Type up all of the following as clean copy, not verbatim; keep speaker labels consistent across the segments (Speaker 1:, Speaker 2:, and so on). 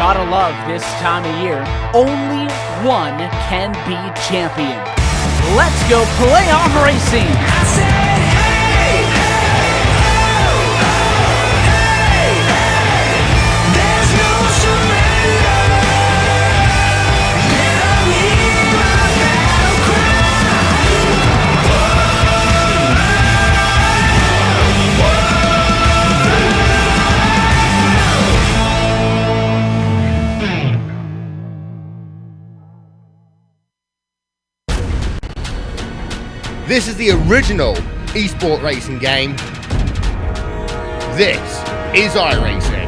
Speaker 1: Gotta love this time of year. Only one can be champion. Let's go playoff racing!
Speaker 2: I said, hey, hey, oh, oh, hey, hey, there's no surrender. Let 'em hear my battle cry.
Speaker 3: This is the original esport racing game. This is iRacing.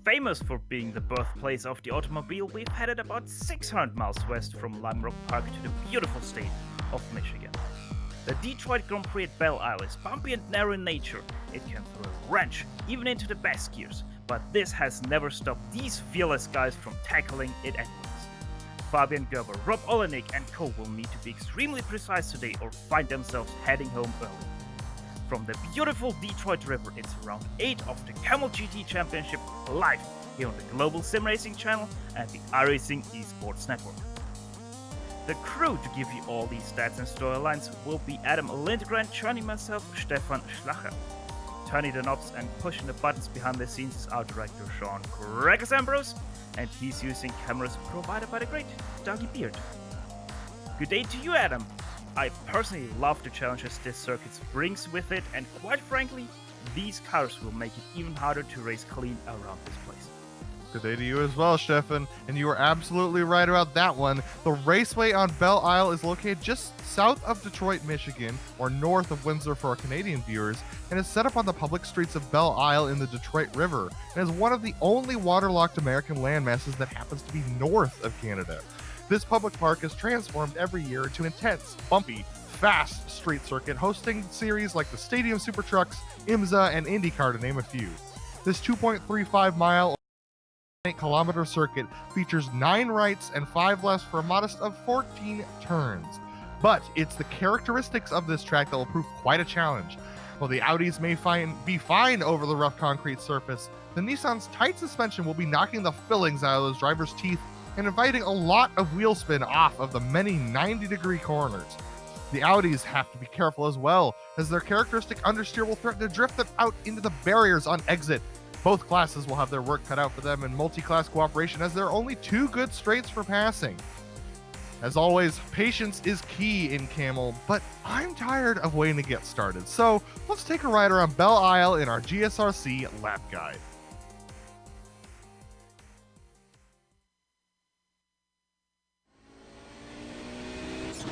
Speaker 4: Famous for being the birthplace of the automobile, we've headed about 600 miles west from Lime Rock Park to the beautiful state of Michigan. The Detroit Grand Prix at Belle Isle is bumpy and narrow in nature. It can throw a wrench even into the best gears, but this has never stopped these fearless guys from tackling it at once. Fabian Gerber, Rob Olenek and co will need to be extremely precise today or find themselves heading home early. From the beautiful Detroit River, it's round 8 of the Kamel GT Championship live here on the global SimRacing channel and the iRacing esports network. The crew to give you all these stats and storylines will be Adam Lindgren, joining myself, Stefan Schlacher. Turning the knobs and pushing the buttons behind the scenes is our director Sean Crackers Ambrose, and he's using cameras provided by the great Dougie Beard. Good day to you, Adam. I personally love the challenges this circuit brings with it, and quite frankly, these cars will make it even harder to race clean around this place.
Speaker 5: Good day to you as well, Stefan, and you are absolutely right about that one. The raceway on Belle Isle is located just south of Detroit, Michigan, or north of Windsor for our Canadian viewers, and is set up on the public streets of Belle Isle in the Detroit River, and is one of the only waterlocked American landmasses that happens to be north of Canada. This public park is transformed every year into an intense, bumpy, fast street circuit, hosting series like the Stadium Super Trucks, IMSA, and IndyCar, to name a few. This 2.35 mile 8-kilometer circuit features 9 rights and 5 lefts for a modest of 14 turns. But it's the characteristics of this track that will prove quite a challenge. While the Audis may be fine over the rough concrete surface, the Nissan's tight suspension will be knocking the fillings out of those drivers' teeth and inviting a lot of wheel spin off of the many 90-degree corners. The Audis have to be careful as well, as their characteristic understeer will threaten to drift them out into the barriers on exit. Both classes will have their work cut out for them in multi-class cooperation, as there are only 2 good straights for passing. As always, patience is key in Kamel, but I'm tired of waiting to get started, so let's take a ride around Belle Isle in our GSRC lap guide.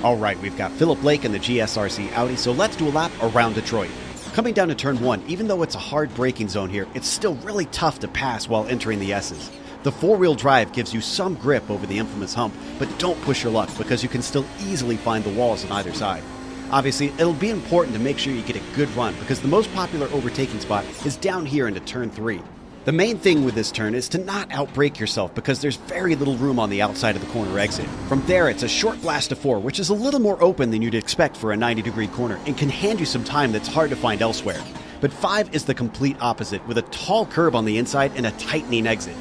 Speaker 6: Alright, we've got Philip Lake in the GSRC Audi, so let's do a lap around Detroit. Coming down to turn 1, even though it's a hard braking zone here, it's still really tough to pass while entering the S's. The 4-wheel drive gives you some grip over the infamous hump, but don't push your luck because you can still easily find the walls on either side. Obviously, it'll be important to make sure you get a good run because the most popular overtaking spot is down here into turn 3. The main thing with this turn is to not outbrake yourself because there's very little room on the outside of the corner exit. From there, it's a short blast of 4, which is a little more open than you'd expect for a 90-degree corner and can hand you some time that's hard to find elsewhere. But 5 is the complete opposite, with a tall curb on the inside and a tightening exit.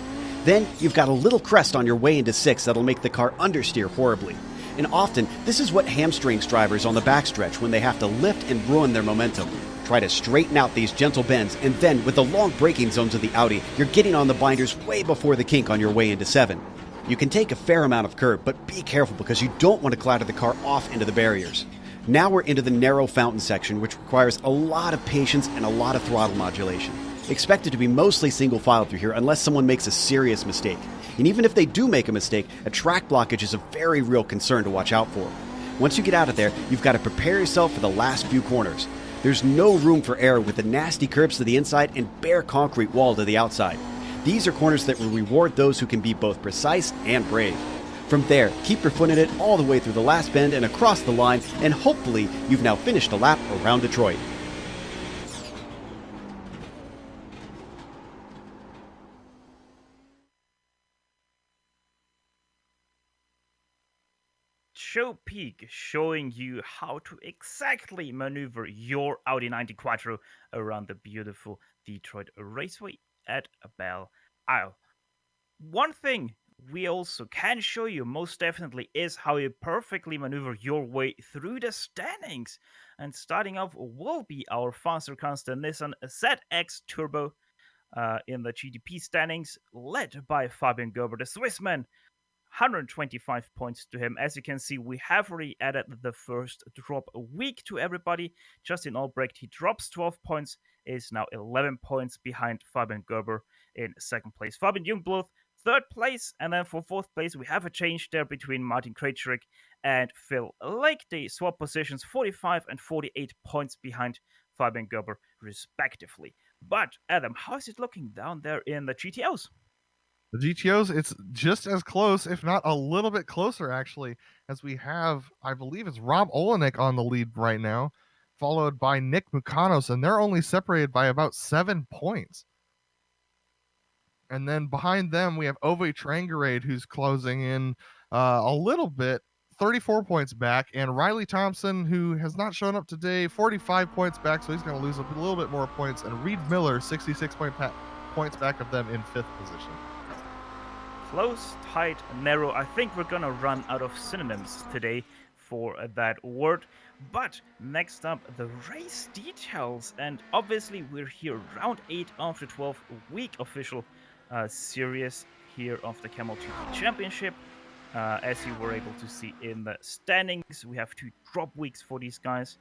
Speaker 6: Then, you've got a little crest on your way into 6 that'll make the car understeer horribly. And often, this is what hamstrings drivers on the backstretch when they have to lift and ruin their momentum. Try to straighten out these gentle bends, and then, with the long braking zones of the Audi, you're getting on the binders way before the kink on your way into 7. You can take a fair amount of curb, but be careful because you don't want to clatter the car off into the barriers. Now we're into the narrow fountain section, which requires a lot of patience and a lot of throttle modulation. Expect it to be mostly single file through here unless someone makes a serious mistake. And even if they do make a mistake, a track blockage is a very real concern to watch out for. Once you get out of there, you've got to prepare yourself for the last few corners. There's no room for error with the nasty curves to the inside and bare concrete wall to the outside. These are corners that will reward those who can be both precise and brave. From there, keep your foot in it all the way through the last bend and across the line, and hopefully you've now finished a lap around Detroit.
Speaker 4: Show Peak showing you how to exactly maneuver your Audi 90 Quattro around the beautiful Detroit Raceway at Belle Isle. One thing we also can show you most definitely is how you perfectly maneuver your way through the standings. And starting off will be our faster constant Nissan ZX Turbo in the GTP standings, led by Fabian Gerber, the Swissman. 125 points to him. As you can see, we have already added the first drop a week to everybody. Justin Albrecht, he drops 12 points, is now 11 points behind Fabian Gerber in second place. Fabian Jungbluth, third place. And then for fourth place, we have a change there between Martin Krejcik and Phil Lake. They swap positions, 45 and 48 points behind Fabian Gerber, respectively. But, Adam, how is it looking down there in the GTOs?
Speaker 5: The GTOs, it's just as close, if not a little bit closer, actually, as we have, I believe it's Rob Olenek on the lead right now, followed by Nick Mukanos, and they're only separated by about 7 points. And then behind them, we have Ove Trangerade, who's closing in a little bit, 34 points back, and Riley Thompson, who has not shown up today, 45 points back, so he's going to lose a little bit more points, and Reed Miller, 66 points back of them in 5th position.
Speaker 4: Close, tight, narrow. I think we're gonna run out of synonyms today for that word. But next up, the race details. And obviously we're here round 8 after 12 week official series here of the Kamel GT Championship. As you were able to see in the standings, we have 2 drop weeks for these guys.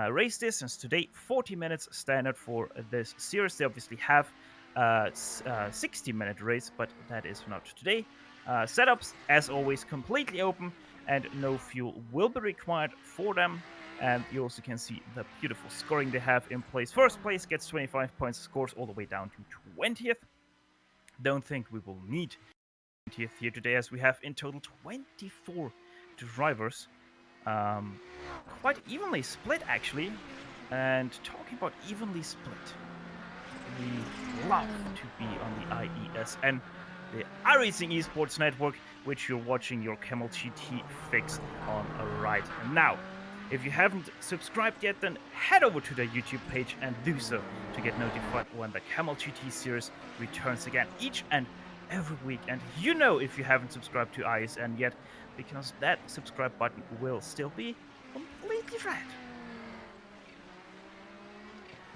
Speaker 4: Race distance today, 40 minutes standard for this series. They obviously have 60-minute race, but that is not today. Setups, as always, completely open, and no fuel will be required for them. And you also can see the beautiful scoring they have in place. First place gets 25 points, scores all the way down to 20th. Don't think we will need 20th here today, as we have in total 24 drivers. Quite evenly split, actually. And talking about evenly split, we love to be on the IESN, the iRacing Esports Network, which you're watching your Kamel GT fixed on right now. If you haven't subscribed yet, then head over to the YouTube page and do so to get notified when the Kamel GT series returns again each and every week. And you know if you haven't subscribed to ISN yet, because that subscribe button will still be completely red.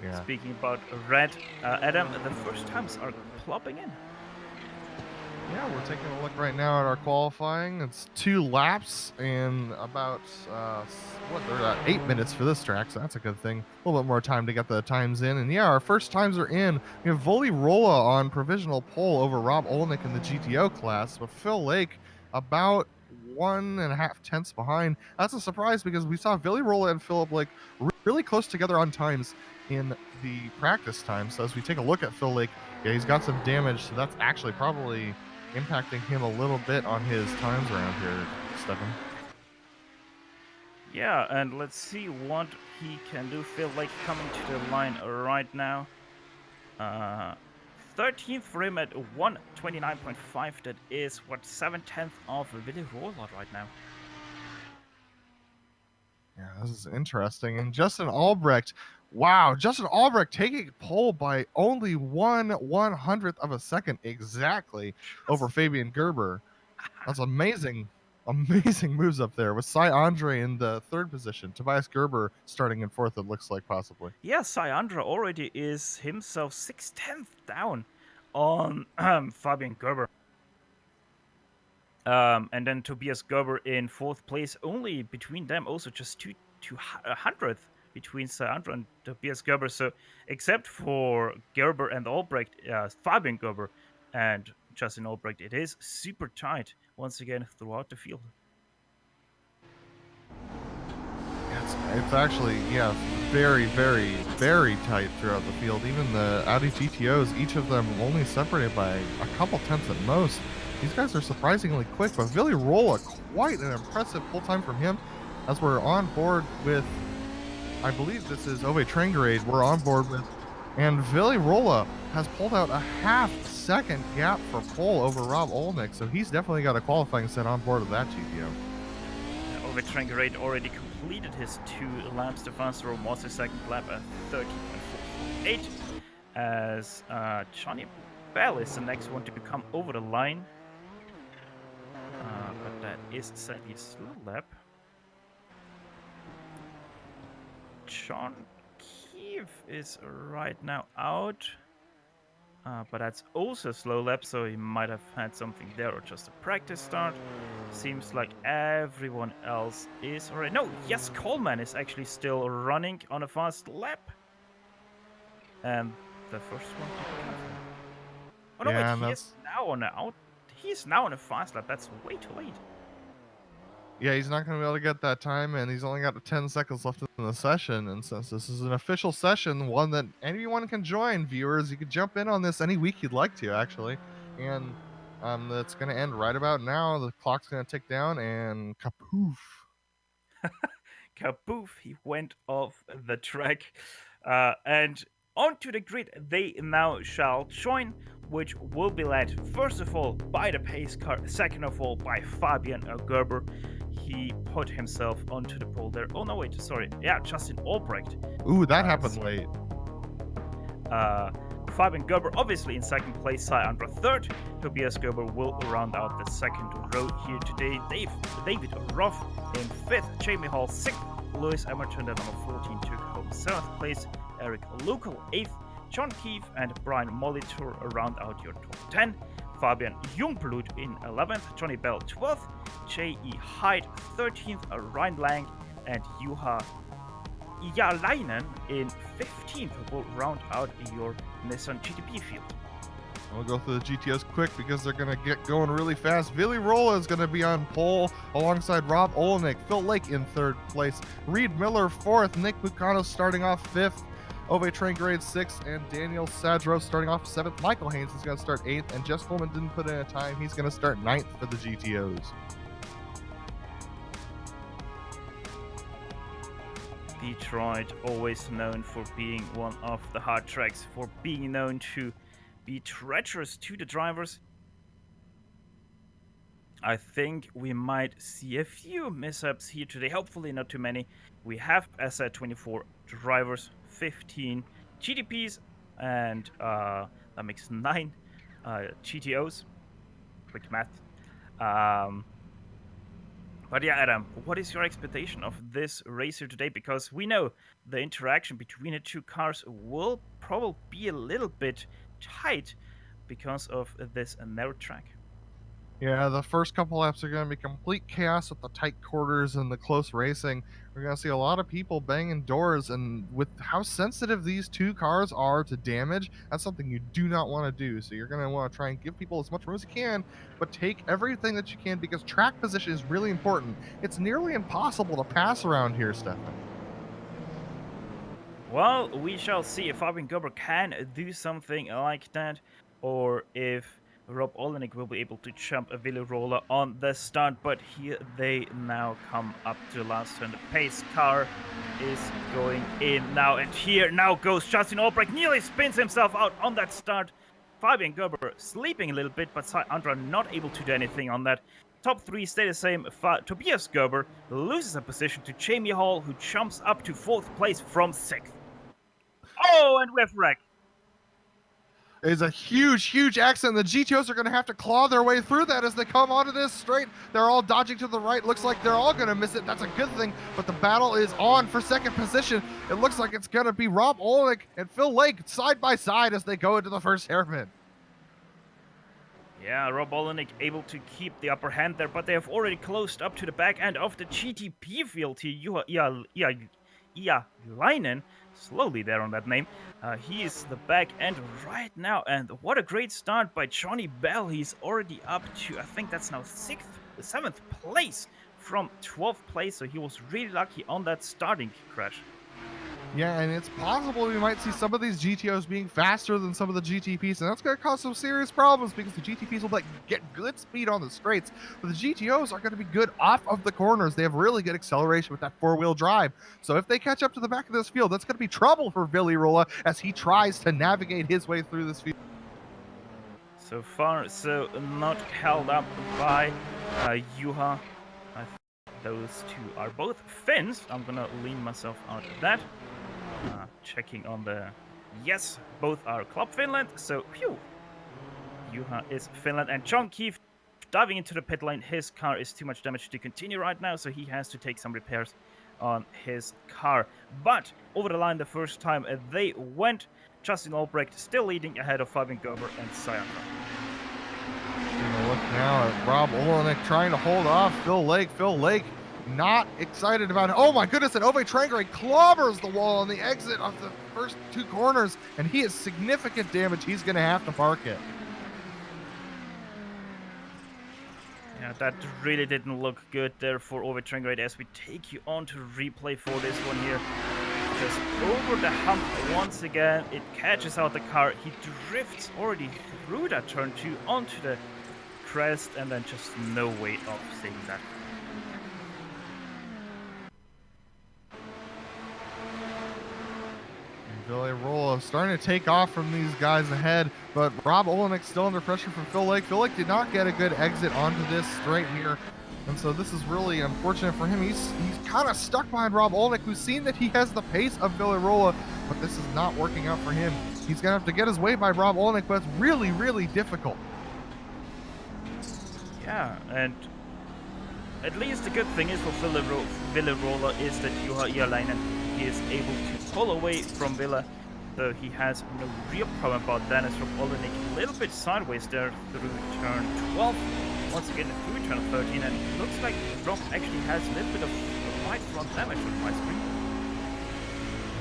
Speaker 5: Yeah.
Speaker 4: Speaking about red, Adam, the first times are plopping in.
Speaker 5: Yeah, we're taking a look right now at our qualifying. It's 2 laps and about they're at 8 minutes for this track, so that's a good thing. A little bit more time to get the times in. And yeah, our first times are in. We have Voli Rolla on provisional pole over Rob Olnick in the GTO class, but Phil Lake about 1.5 tenths behind. That's a surprise because we saw Vili Rolla and Philip Lake really close together on times in the practice time. So as we take a look at Phil Lake, yeah, he's got some damage, so that's actually probably impacting him a little bit on his times around here, Stefan.
Speaker 4: Yeah, and let's see what he can do. Phil Lake coming to the line right now. 13th for him at 129.5. That is, 7/10 of Vili Rolla right now.
Speaker 5: Yeah, this is interesting. And Justin Albrecht, wow, Justin Albrecht taking pole by only 1/100th of a second exactly over Fabian Gerber. That's amazing. Amazing moves up there with Cy Andre in the 3rd position. Tobias Gerber starting in 4th, it looks like, possibly.
Speaker 4: Yeah, Cy Andre already is himself 6/10 down on Fabian Gerber. And then Tobias Gerber in 4th place, only between them also just 2/100th between Sandra and Tobias Gerber. So, except for Gerber and Albrecht, Fabian Gerber and Justin Albrecht, it is super tight once again throughout the field.
Speaker 5: It's actually, yeah, very, very, very tight throughout the field. Even the Audi GTOs, each of them only separated by a couple tenths at most. These guys are surprisingly quick, but Willy Rolla, quite an impressive pull time from him. As we're on board with, I believe this is Ove Trangerade, we're on board with, and Willy Rolla has pulled out a half-second gap for pole over Rob Olnick, so he's definitely got a qualifying set on board of that GTO.
Speaker 4: Ove Trangerade already completed his 2 laps. The fastest room was his second lap at 13.448, as Johnny Bell is the next one to come over the line. But that is sadly a slow lap. John Keefe is right now out. But that's also a slow lap, so he might have had something there or just a practice start. Seems like everyone else is alright. No, yes, Coleman is actually still running on a fast lap. And the first one to come. Oh no,
Speaker 5: Yeah,
Speaker 4: wait, he's now on a fast lap. That's way too late.
Speaker 5: Yeah, he's not going to be able to get that time, and he's only got 10 seconds left in the session. And since this is an official session, one that anyone can join, viewers, you can jump in on this any week you'd like to, actually. And that's going to end right about now. The clock's going to tick down, and kapoof.
Speaker 4: Kaboof, he went off the track. And onto the grid they now shall join, which will be led first of all by the pace car, second of all by Fabian Gerber. He put himself onto the pole there. Oh no, wait, sorry. Yeah, Justin Albrecht.
Speaker 5: Ooh, that happened late.
Speaker 4: Fabian Gerber obviously in second place, Sandra third. Tobias Gerber will round out the second row here today. David Ruff in fifth, Jamie Hall sixth, Lewis Emerton at number 14 took home seventh place, Eric Lukel eighth, John Keefe and Brian Molitor round out your top 10. Fabian Jungblut in 11th, Johnny Bell 12th, J.E. Hyde 13th, Ryan Lang and Juha Jalainen in 15th will round out your Nissan GTP field.
Speaker 5: We'll go through the GTOs quick because they're going to get going really fast. Willy Rolla is going to be on pole alongside Rob Olnick. Phil Lake in third place. Reed Miller fourth. Nick Bucano starting off fifth. Ove Trangerade 6th, and Daniel Sadro starting off 7th. Michael Haynes is going to start 8th, and Jess Coleman didn't put in a time. He's going to start 9th for the GTOs.
Speaker 4: Detroit, always known for being one of the hard tracks, for being known to be treacherous to the drivers. I think we might see a few mishaps here today, hopefully not too many. We have, as said, 24 drivers, 15 GTPs, and that makes 9 GTOs. Quick math. But yeah, Adam, what is your expectation of this race here today? Because we know the interaction between the two cars will probably be a little bit tight because of this narrow track.
Speaker 5: Yeah, the first couple laps are going to be complete chaos with the tight quarters and the close racing. We're going to see a lot of people banging doors, and with how sensitive these two cars are to damage, that's something you do not want to do. So you're going to want to try and give people as much room as you can, but take everything that you can because track position is really important. It's nearly impossible to pass around here, Stefan.
Speaker 4: Well, we shall see if Fabian Gerber can do something like that, or if Rob Olenek will be able to jump a Willy Roller on the start, but here they now come up to the last turn. The pace car is going in now, and here now goes Justin Albrecht, nearly spins himself out on that start. Fabian Gerber sleeping a little bit, but Andra not able to do anything on that. Top 3 stay the same. Tobias Gerber loses a position to Jamie Hall, who jumps up to 4th place from 6th. Oh, and we have wreck.
Speaker 5: Is a huge, huge accident. The GTOs are going to have to claw their way through that as they come onto this straight. They're all dodging to the right. Looks like they're all going to miss it. That's a good thing, but the battle is on for second position. It looks like it's going to be Rob Olnick and Phil Lake side by side as they go into the first hairpin.
Speaker 4: Yeah, Rob Olenek able to keep the upper hand there, but they have already closed up to the back end of the GTP field here. Ialainen, slowly there on that name. He is the back end right now, and what a great start by Johnny Bell. He's already up to, I think that's now 7th place from 12th place, so he was really lucky on that starting crash.
Speaker 5: Yeah, and it's possible we might see some of these GTOs being faster than some of the GTPs, and that's going to cause some serious problems because the GTPs will get good speed on the straights, but the GTOs are going to be good off of the corners. They have really good acceleration with that four-wheel drive. So if they catch up to the back of this field, that's going to be trouble for Willy Rolla as he tries to navigate his way through this field.
Speaker 4: So far, so not held up by Juha. Those two are both Finns. I'm gonna lean myself out of that. Checking on the... Yes, both are Club Finland, so phew. Juha is Finland, and John Keefe diving into the pit lane. His car is too much damage to continue right now, so he has to take some repairs on his car. But over the line the first time they went. Justin Albrecht still leading ahead of Fabian Gerber and Sayandra.
Speaker 5: Look now at Rob Olenek trying to hold off Phil Lake. Phil Lake not excited about it. Oh my goodness, and Ove Tranger clobbers the wall on the exit of the first two corners, and he has significant damage. He's going to have to park it.
Speaker 4: Yeah, that really didn't look good there for Ove Tranger as we take you on to replay for this one here. Just over the hump once again. It catches out the car. He drifts already through that turn 2 onto the crest, and then just no way of saving that.
Speaker 5: Willy Rolla starting to take off from these guys ahead, but Rob Olenek still under pressure from Phil Lake. Phil Lake did not get a good exit onto this straight here, and so this is really unfortunate for him. He's kind of stuck behind Rob Olenek, who's seen that he has the pace of Willy Rolla, but this is not working out for him. He's going to have to get his way by Rob Olenek, but it's really, really difficult.
Speaker 4: Yeah, and at least the good thing is for Willy Rolla is that Juha Ialainen, he is able to pull away from Villa, though he has no real problem about that. As from Olenek a little bit sideways there through turn 12, once again through turn 13, and it looks like Rob actually has a little bit of right front damage on my screen.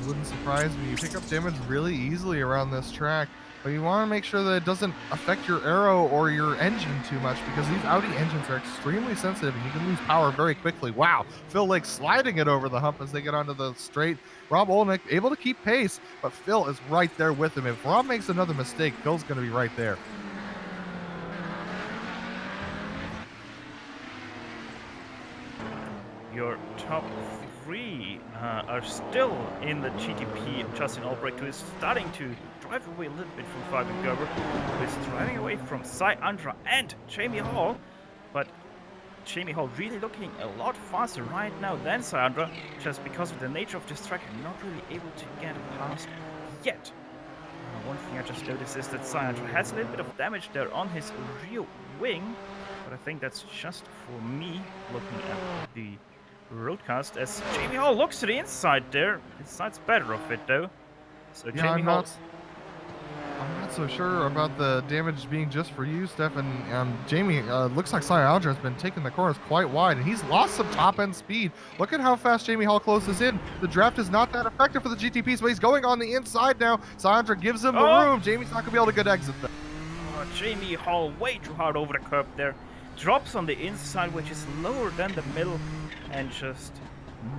Speaker 5: It wouldn't surprise me. You pick up damage really easily around this track, but you want to make sure that it doesn't affect your aero or your engine too much, because these Audi engines are extremely sensitive and you can lose power very quickly. Wow, Phil Lake sliding it over the hump as they get onto the straight. Rob Olenek able to keep pace, but Phil is right there with him. If Rob makes another mistake, Phil's going to be right there.
Speaker 4: Your top 3 are still in the GTP. Justin Albrecht, who is starting to drive away a little bit from Fabian Gerber, who is driving away from Sayandra and Jamie Hall, but Jamie Hall really looking a lot faster right now than Sayandra, just because of the nature of this track and not really able to get past yet. One thing I just noticed is that Sayandra has a little bit of damage there on his rear wing, but I think that's just for me looking at the roadcast, as Jamie Hall looks to the inside there. His side's better of it though. So
Speaker 5: Yeah,
Speaker 4: Jamie Hall...
Speaker 5: I'm not so sure about the damage being just for you, Stefan. Jamie, looks like Sayandra has been taking the corners quite wide, and he's lost some top-end speed. Look at how fast Jamie Hall closes in. The draft is not that effective for the GTPs, but he's going on the inside now. Sayandra gives him the room. Jamie's not going to be able to get exit there.
Speaker 4: Jamie Hall way too hard over the curb there. Drops on the inside, which is lower than the middle, and just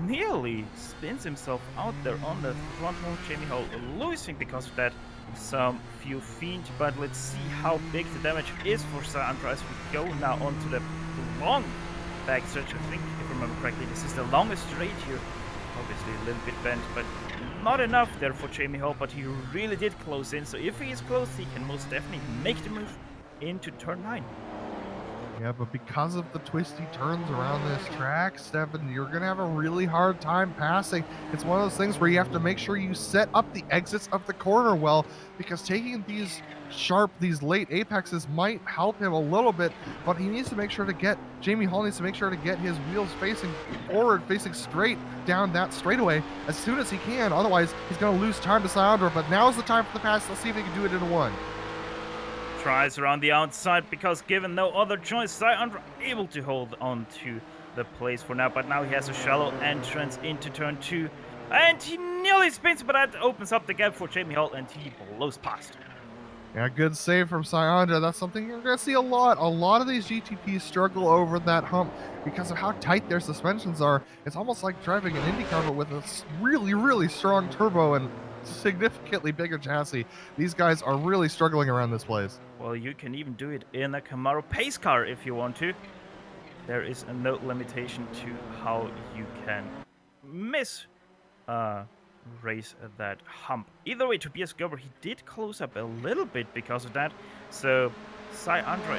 Speaker 4: nearly spins himself out there on the front wall. Jamie Hall losing because of that some few feet, but let's see how big the damage is for Sayandra as we go now onto the long backstretch. I think, if I remember correctly, this is the longest straight here. Obviously a little bit bent, but not enough there for Jamie Hall, but he really did close in, so if he is close, he can most definitely make the move into turn 9.
Speaker 5: Yeah, but because of the twisty turns around this track, Stefan, you're going to have a really hard time passing. It's one of those things where you have to make sure you set up the exits of the corner well, because taking these late apexes might help him a little bit, but he needs to make sure to get, Jamie Hall needs to make sure to get his wheels facing forward, facing straight down that straightaway as soon as he can. Otherwise, he's going to lose time to Sayandra, but now's the time for the pass. Let's see if he can do it in one.
Speaker 4: Tries around the outside, because given no other choice, Sayandra able to hold on to the place for now, but now he has a shallow entrance into turn 2. And he nearly spins, but that opens up the gap for Jamie Hall, and he blows past.
Speaker 5: Yeah, good save from Syandra. That's something you're going to see a lot. A lot of these GTPs struggle over that hump because of how tight their suspensions are. It's almost like driving an IndyCar, but with a really, really strong turbo and significantly bigger chassis. These guys are really struggling around this place.
Speaker 4: Well, you can even do it in a Camaro pace car if you want to. There is no limitation to how you can miss race that hump. Either way, Tobias Gerber, he did close up a little bit because of that. So, Syandra,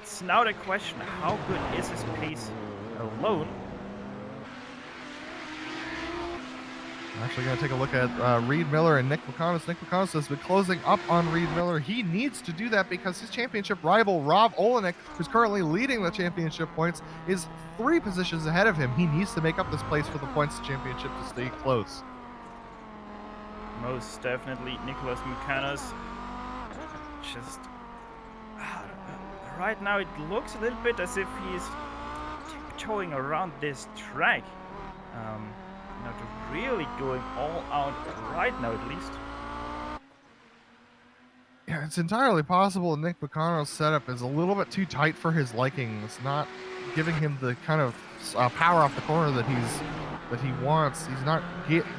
Speaker 4: it's now the question, how good is his pace alone?
Speaker 5: I'm actually going to take a look at Reed Miller and Nick McComas. Nick McComas has been closing up on Reed Miller. He needs to do that because his championship rival, Rob Olenek, who's currently leading the championship points, is 3 positions ahead of him. He needs to make up this place for the points championship to stay close.
Speaker 4: Most definitely, Nicholas McComas. Just right now, it looks a little bit as if he's tiptoeing around this track. Not really going all out right now, at least.
Speaker 5: Yeah, it's entirely possible Nick Bacano's setup is a little bit too tight for his liking. It's not giving him the kind of power off the corner that he wants. He's not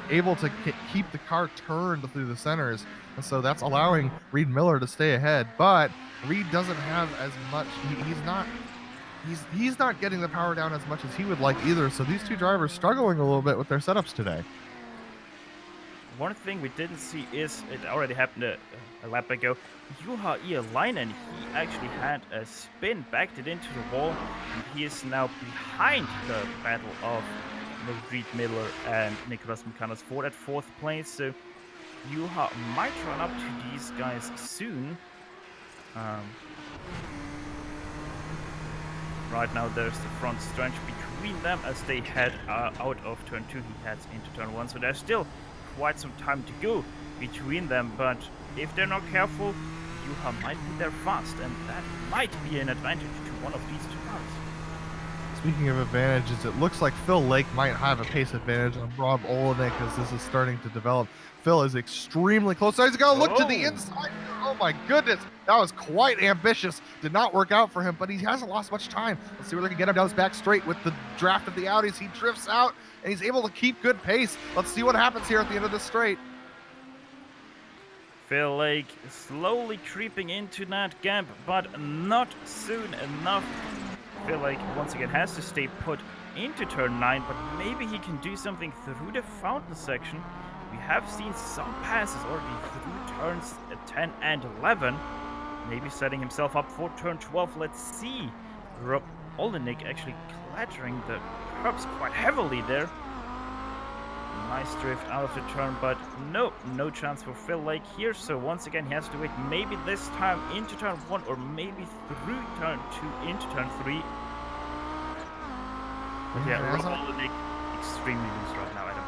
Speaker 5: able to keep the car turned through the centers, and so that's allowing Reed Miller to stay ahead. But Reed doesn't have as much. He's not getting the power down as much as he would like either. So these two drivers struggling a little bit with their setups today.
Speaker 4: One thing we didn't see is, it already happened a lap ago, Juha Ialainen, he actually had a spin, backed it into the wall, and he is now behind the battle of Reed Miller and Nicholas McComas for that 4th place. So Juha might run up to these guys soon. Right now there's the front stretch between them as they head out of turn 2. He heads into turn 1, so there's still quite some time to go between them, but if they're not careful, Juha might be there fast, and that might be an advantage to one of these 2 cars.
Speaker 5: Speaking of advantages, it looks like Phil Lake might have a pace advantage on Rob Olenek as this is starting to develop. Phil is extremely close. So he's going to look to the inside. Oh my goodness. That was quite ambitious. Did not work out for him, but he hasn't lost much time. Let's see where they can get him down his back straight with the draft of the Audis. He drifts out, and he's able to keep good pace. Let's see what happens here at the end of this straight.
Speaker 4: Phil Lake slowly creeping into that gap, but not soon enough. Phil Lake once again has to stay put into turn 9, but maybe he can do something through the fountain section. We have seen some passes already through turns 10 and 11. Maybe setting himself up for turn 12. Let's see. Rob Olenek actually clattering the curbs quite heavily there. Nice drift out of the turn, but no chance for Phil Lake here. So once again, he has to wait maybe this time into turn 1 or maybe through turn 2 into turn 3. But yeah, Rob Olenek extremely loose right now, Adam.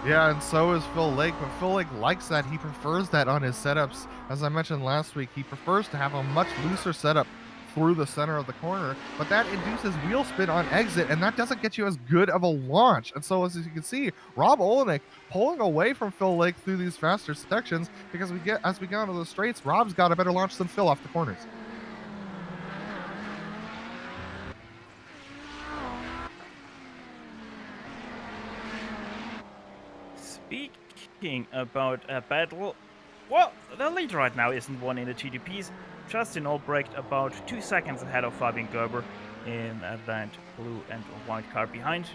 Speaker 5: Yeah, and so is Phil Lake, but Phil Lake likes that. He prefers that on his setups. As I mentioned last week, he prefers to have a much looser setup through the center of the corner, but that induces wheel spin on exit, and that doesn't get you as good of a launch. And so as you can see, Rob Olenek pulling away from Phil Lake through these faster sections, because as we get onto the straights, Rob's got a better launch than Phil off the corners.
Speaker 4: Speaking about a battle, well, the lead right now isn't won in the GTPs. Justin Albrecht about 2 seconds ahead of Fabian Gerber in that blue and white car behind.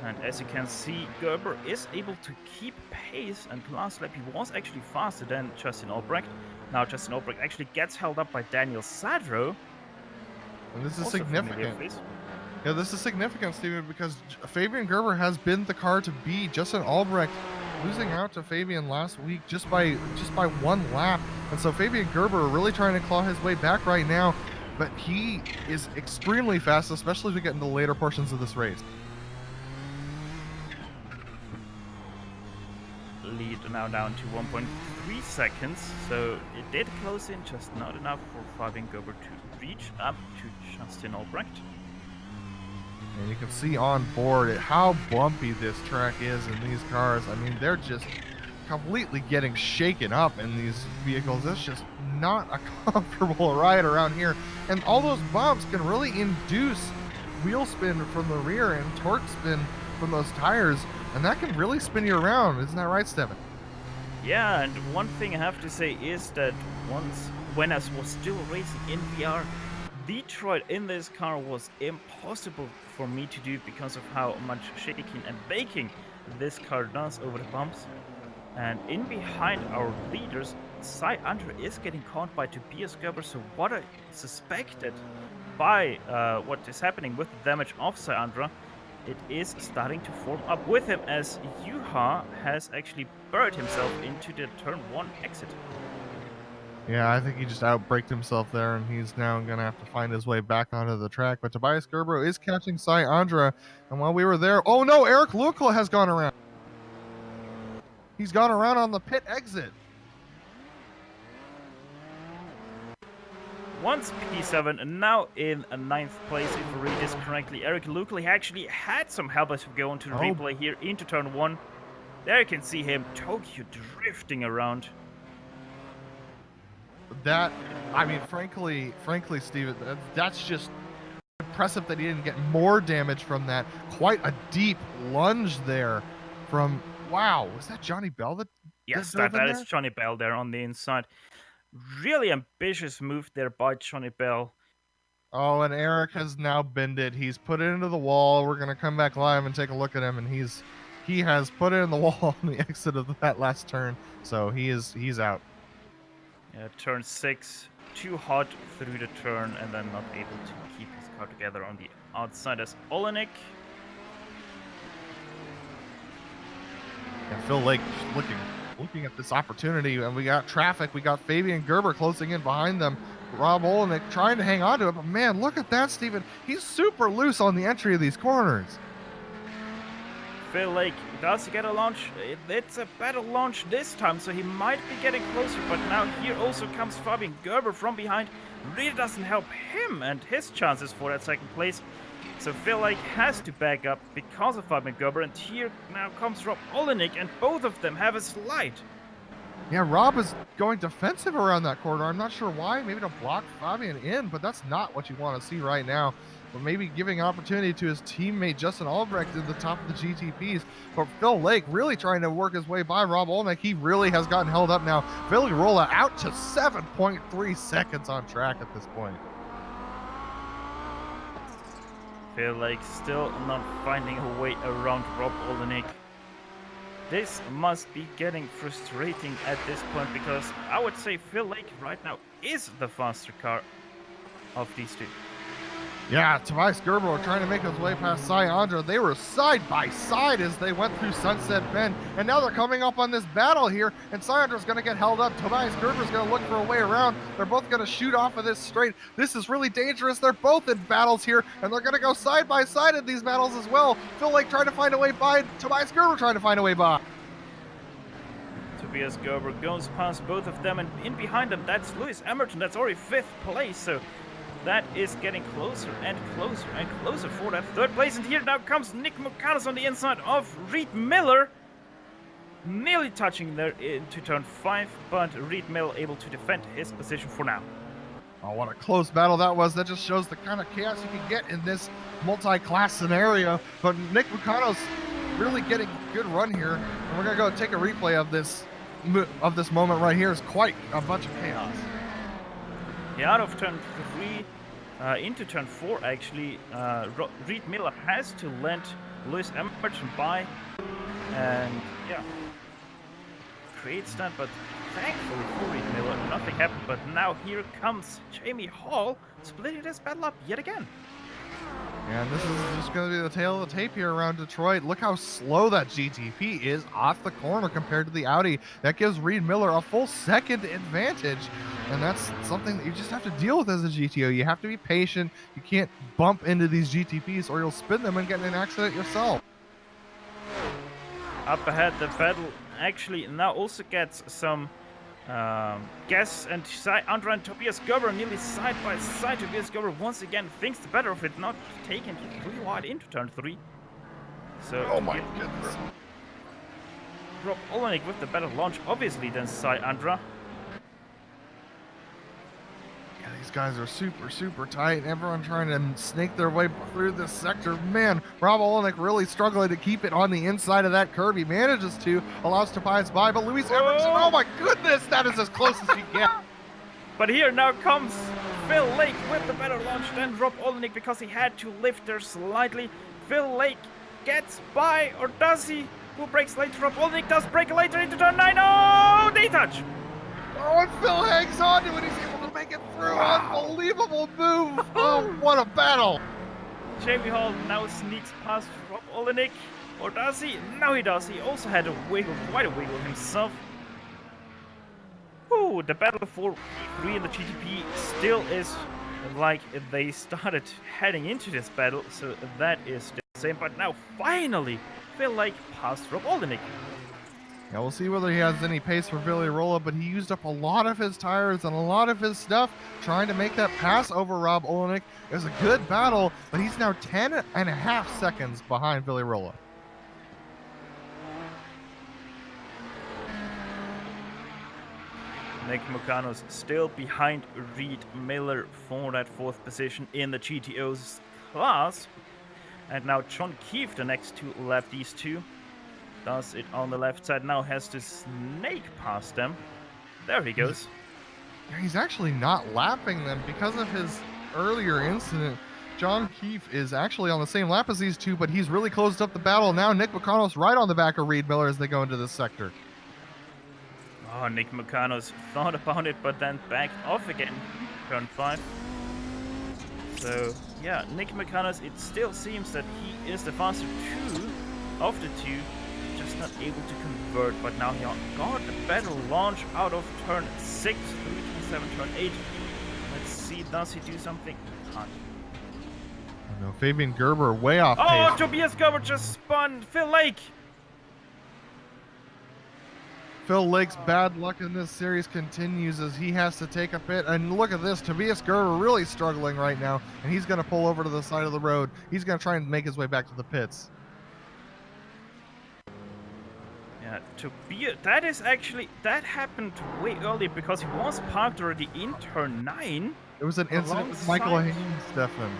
Speaker 4: And as you can see, Gerber is able to keep pace, and last lap he was actually faster than Justin Albrecht. Now Justin Albrecht actually gets held up by Daniel Sadro.
Speaker 5: And this is significant. Yeah, this is significant, Steven, because Fabian Gerber has been the car to beat. Justin Albrecht losing out to Fabian last week just by 1 lap. And so Fabian Gerber really trying to claw his way back right now, but he is extremely fast, especially as we get into the later portions of this race.
Speaker 4: Lead now down to 1.3 seconds, so it did close in, just not enough for Fabian Gerber to reach up to Justin Albrecht.
Speaker 5: And you can see on board how bumpy this track is in these cars. I mean, they're just completely getting shaken up in these vehicles. It's just not a comfortable ride around here. And all those bumps can really induce wheel spin from the rear and torque spin from those tires. And that can really spin you around. Isn't that right, Stefan?
Speaker 4: Yeah, and one thing I have to say is that when I was still racing in VR, Detroit in this car was impossible for me to do because of how much shaking and baking this car does over the bumps. And in behind our leaders, Andra is getting caught by Tobias Gerber, so what I suspected by what is happening with the damage of Andra, it is starting to form up with him as Juha has actually buried himself into the turn 1 exit.
Speaker 5: Yeah, I think he just outbraked himself there, and he's now going to have to find his way back onto the track. But Tobias Gerber is catching Andra, and while we were there, oh no, Eric Lukla has gone around. He's gone around on the pit exit.
Speaker 4: Once P7, and now in a 9th place, if I read this correctly, Eric Lukely actually had some help as we go into the replay here into turn 1. There you can see him, Tokyo drifting around.
Speaker 5: That, I mean, frankly, Steven, that's just impressive that he didn't get more damage from that. Quite a deep lunge there from, wow, was that Johnny Bell that?
Speaker 4: Yes, that is Johnny Bell there on the inside. Really ambitious move there by Johnny Bell.
Speaker 5: Oh, and Eric has now bended. He's put it into the wall. We're gonna come back live and take a look at him, and he has put it in the wall on the exit of that last turn. So he's out.
Speaker 4: Yeah, turn 6, too hot through the turn, and then not able to keep his car together on the outside as Olenek.
Speaker 5: Yeah, Phil Lake looking at this opportunity, and we got traffic. We got Fabian Gerber closing in behind them. Rob Olenek trying to hang on to it, but man, look at that, Steven. He's super loose on the entry of these corners.
Speaker 4: Phil Lake does get a launch. It's a better launch this time, so he might be getting closer, but now here also comes Fabian Gerber from behind. Really doesn't help him and his chances for that 2nd place. So Phil Lake has to back up because of Fabian Gerber, and here now comes Rob Olenek, and both of them have a slide.
Speaker 5: Yeah, Rob is going defensive around that corner. I'm not sure why. Maybe to block Fabian in, but that's not what you want to see right now. But maybe giving opportunity to his teammate Justin Albrecht at the top of the GTPs. But Phil Lake really trying to work his way by Rob Olenek. He really has gotten held up now. Phil Rolla out to 7.3 seconds on track at this point.
Speaker 4: Phil Lake still not finding a way around Rob Olenek. This must be getting frustrating at this point, because I would say Phil Lake right now is the faster car of these two.
Speaker 5: Yeah, Tobias Gerber were trying to make his way past Andra. They were side by side as they went through Sunset Bend, and now they're coming up on this battle here, and Andra's going to get held up. Tobias Gerber's going to look for a way around. They're both going to shoot off of this straight. This is really dangerous. They're both in battles here, and they're going to go side by side in these battles as well. Phil Lake trying to find a way by, Tobias Gerber trying to find a way by.
Speaker 4: Tobias Gerber goes past both of them, and in behind them, that's Lewis Emerton. That's already 5th place, so that is getting closer and closer and closer for that 3rd place. And here now comes Nick Mukanis on the inside of Reed Miller. Nearly touching there into turn 5, but Reed Miller able to defend his position for now.
Speaker 5: Oh, what a close battle that was. That just shows the kind of chaos you can get in this multi-class scenario. But Nick Mukanis really getting a good run here. And we're going to go take a replay of this moment right here. It's quite a bunch of chaos.
Speaker 4: Yeah, out of turn 3 into turn 4, actually, Reed Miller has to let Lewis Emerton by, and yeah, creates that, but thankfully for Reed Miller, nothing happened. But now here comes Jamie Hall, splitting this battle up yet again.
Speaker 5: And this is just going to be the tail of the tape here around Detroit. Look how slow that GTP is off the corner compared to the Audi. That gives Reed Miller a full 2nd advantage. And that's something that you just have to deal with as a GTO. You have to be patient. You can't bump into these GTPs or you'll spin them and get in an accident yourself.
Speaker 4: Up ahead, the battle actually now also gets some Guess and Andra and Tobias Gerber nearly side by side. Tobias Gerber once again thinks the better of it, not taking too wide into turn 3. So,
Speaker 5: Oh my goodness.
Speaker 4: Rob Olenek with the better launch, obviously, than Sai Andra.
Speaker 5: Yeah, these guys are super tight. Everyone trying to snake their way through this sector. Man, Rob Olenek really struggling to keep it on the inside of that curve. He manages to, allows Tobias by, but Luis Emerson, oh my goodness, that is as close as you get.
Speaker 4: But here now comes Phil Lake with the better launch than Rob Olenek because he had to lift there slightly. Phil Lake gets by, or does he? Who breaks later? Rob Olenek does break later into turn 9. Oh, detach!
Speaker 5: Oh, and Phil hangs on to it. He's able to make it through. Wow. Unbelievable move. Oh, what a battle.
Speaker 4: Jamie Hall now sneaks past Rob Olenek. Or does he? No, he does. He also had a wiggle, quite a wiggle himself. Ooh, the battle for P3 in the GTP still is like they started heading into this battle, so that is still the same. But now, finally, Phil Lake past Rob Olenek.
Speaker 5: Yeah, we'll see whether he has any pace for Villarrola, but he used up a lot of his tires and a lot of his stuff trying to make that pass over Rob Olenek. It was a good battle, but he's now 10.5 seconds behind Villarrola.
Speaker 4: Nick Mucano's still behind Reed Miller for that 4th position in the GTO's class. And now John Keefe, the next to lap these two, does it on the left side. Now has to snake past them. There he goes.
Speaker 5: He's actually not lapping them because of his earlier incident. John Keefe is actually on the same lap as these two, but he's really closed up the battle. Now Nick Mucano's right on the back of Reed Miller as they go into this sector.
Speaker 4: Oh, Nick Mucano's thought about it, but then backed off again. Turn 5. So, yeah, Nick Mucano's, it still seems that he is the faster two of the two, just not able to convert, but now he got a better launch out of turn 6 through turn 7, turn 8. Let's see, does he do something? Can't.
Speaker 5: Oh no, Fabian Gerber way off pace.
Speaker 4: Tobias Gerber just spun Phil Lake.
Speaker 5: Phil Lake's bad luck in this series continues as he has to take a pit. And look at this, Tobias Gerber really struggling right now, and he's going to pull over to the side of the road. He's going to try and make his way back to the pits.
Speaker 4: Yeah, Tobias, that is actually, that happened way earlier because he was parked already in turn 9.
Speaker 5: It was an incident with Michael Haynes, Stefan.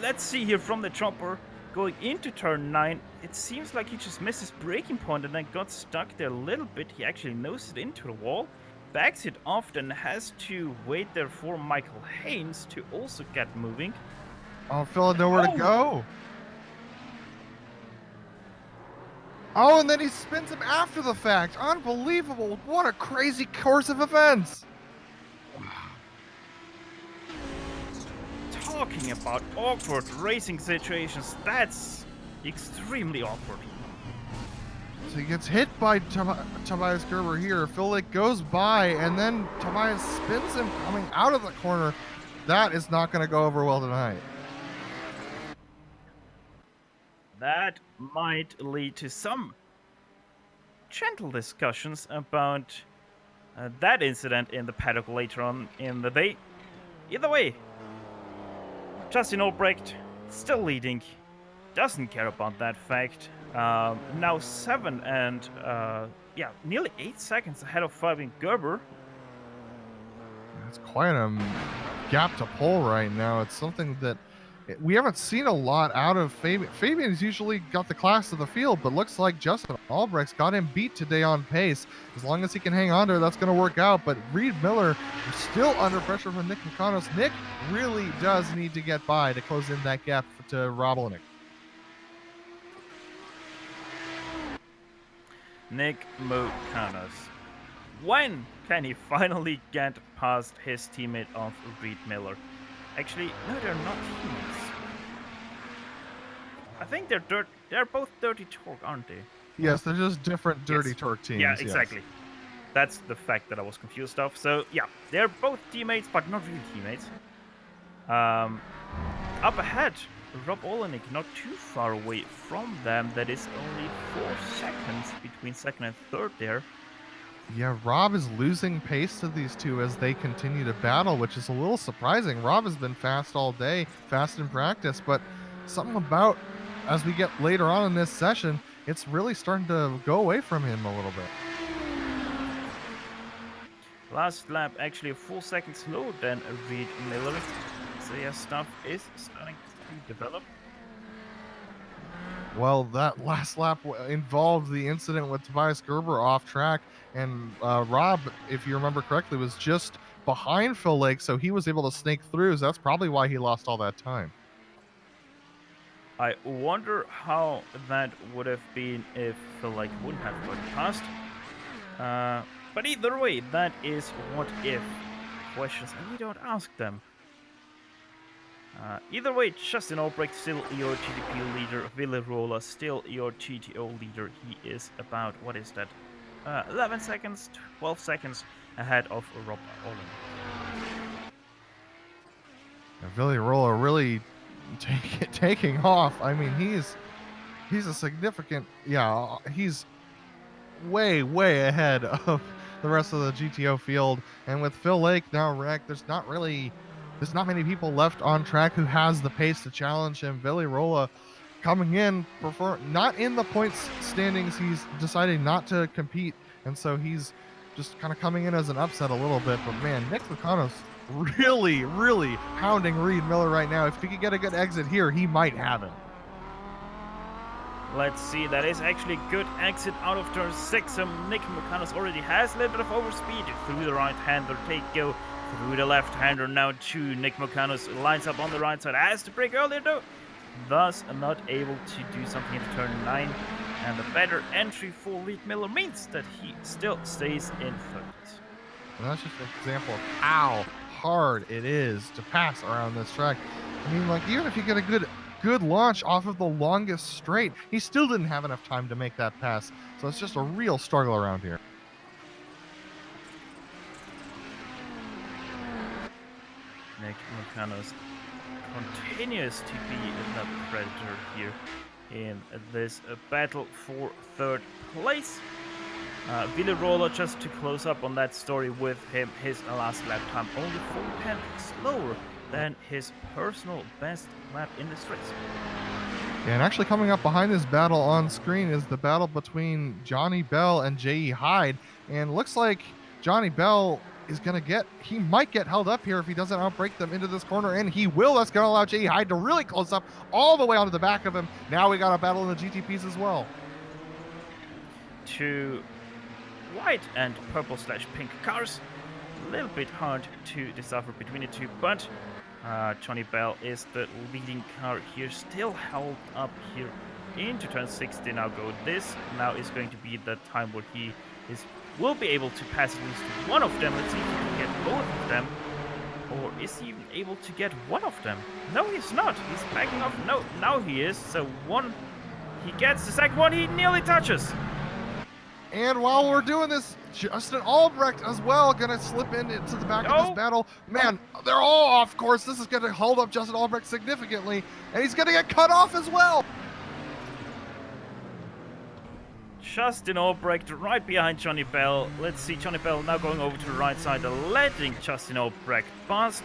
Speaker 4: Let's see here from the chopper. Going into turn 9, it seems like he just missed his braking point and then got stuck there a little bit. He actually nosed it into the wall, backs it off, then has to wait there for Michael Haynes to also get moving.
Speaker 5: Oh, Phil had nowhere to go. Oh, and then he spins him after the fact. Unbelievable. What a crazy course of events.
Speaker 4: Talking about awkward racing situations, that's extremely awkward.
Speaker 5: So he gets hit by Tobias Gerber here. Phil Lake goes by, and then Tobias spins him coming out of the corner. That is not going to go over well tonight.
Speaker 4: That might lead to some gentle discussions about that incident in the paddock later on in the day. Either way, Justin Albrecht still leading, doesn't care about that fact. Now 7 and nearly 8 seconds ahead of Fabian Gerber.
Speaker 5: That's quite a gap to pull right now. It's something that we haven't seen a lot out of Fabian. Fabian's usually got the class of the field, but looks like Justin Albrecht's got him beat today on pace. As long as he can hang on to it, that's going to work out. But Reed Miller is still under pressure from Nick Mucanos. Nick really does need to get by to close in that gap to Rob Olenek.
Speaker 4: Nick Mucanos. When can he finally get past his teammate of Reed Miller? Actually, no, they're not teammates. I think they're both Dirty Torque, aren't they?
Speaker 5: Yes, they're just different Dirty Torque teams.
Speaker 4: Yeah, exactly. Yes. That's the fact that I was confused of. So, yeah, they're both teammates, but not really teammates. Up ahead, Rob Olenek not too far away from them. That is only 4 seconds between second and third there.
Speaker 5: Yeah, Rob is losing pace to these two as they continue to battle, which is a little surprising. Rob has been fast all day, fast in practice, but something about as we get later on in this session, it's really starting to go away from him a little bit.
Speaker 4: Last lap actually a full second slower than Reed Miller. So yeah, stuff is starting to develop.
Speaker 5: Well, that last lap involved the incident with Tobias Gerber off track, and Rob, if you remember correctly, was just behind Phil Lake, so he was able to snake through, so that's probably why he lost all that time.
Speaker 4: I wonder how that would have been if Phil Lake wouldn't have got past. But either way, that is what if questions, and we don't ask them. Either way, Justin Albrecht still your GTP leader, Willy Roller still your GTO leader. He is about, what is that, 11 seconds, 12 seconds ahead of Rob Olenek.
Speaker 5: Willy Roller really taking off. I mean, he's a significant, he's way ahead of the rest of the GTO field, and with Phil Lake now wrecked, there's not many people left on track who has the pace to challenge him. Willy Rolla coming in, not in the points standings. He's deciding not to compete, and so he's just kind of coming in as an upset a little bit. But man, Nick Lucano's really hounding Reed Miller right now. If he could get a good exit here, he might have it.
Speaker 4: Let's see, that is actually a good exit out of turn 6. So Nick McConnell already has a little bit of overspeed through the right-hander. Take go through the left-hander now to Nick McConnell. Lines up on the right side. Has to break earlier though. Thus not able to do something into turn 9. And the better entry for Reed Miller means that he still stays in third place.
Speaker 5: And that's just an example of how hard it is to pass around this track. I mean, like, even if you get a good launch off of the longest straight, he still didn't have enough time to make that pass. So it's just a real struggle around here.
Speaker 4: Nick McConnell continues to be the predator here in this battle for third place. Willy Roller, just to close up on that story with him, his last lap time only 4 tenths slower than his personal best lap in this race.
Speaker 5: Yeah, and actually coming up behind this battle on screen is the battle between Johnny Bell and J.E. Hyde. And looks like Johnny Bell is he might get held up here if he doesn't outbreak them into this corner, and he will. That's going to allow J.E. Hyde to really close up all the way onto the back of him. Now we got a battle in the GTPs as well.
Speaker 4: Two white and purple/pink cars. A little bit hard to decipher between the two, but Johnny Bell is the leading car here, still held up here into turn 60 now go. This now is going to be the time where he will be able to pass at least one of them. Let's see if he can get both of them. Or is he even able to get one of them? No, he's not. He's backing off. No, now he is. So one, he gets the second one, he nearly touches.
Speaker 5: And while we're doing this, Justin Albrecht as well going to slip into the back of this battle. Man, they're all off course. This is going to hold up Justin Albrecht significantly, and he's going to get cut off as well.
Speaker 4: Justin Albrecht right behind Johnny Bell. Let's see, Johnny Bell now going over to the right side, letting Justin Albrecht past,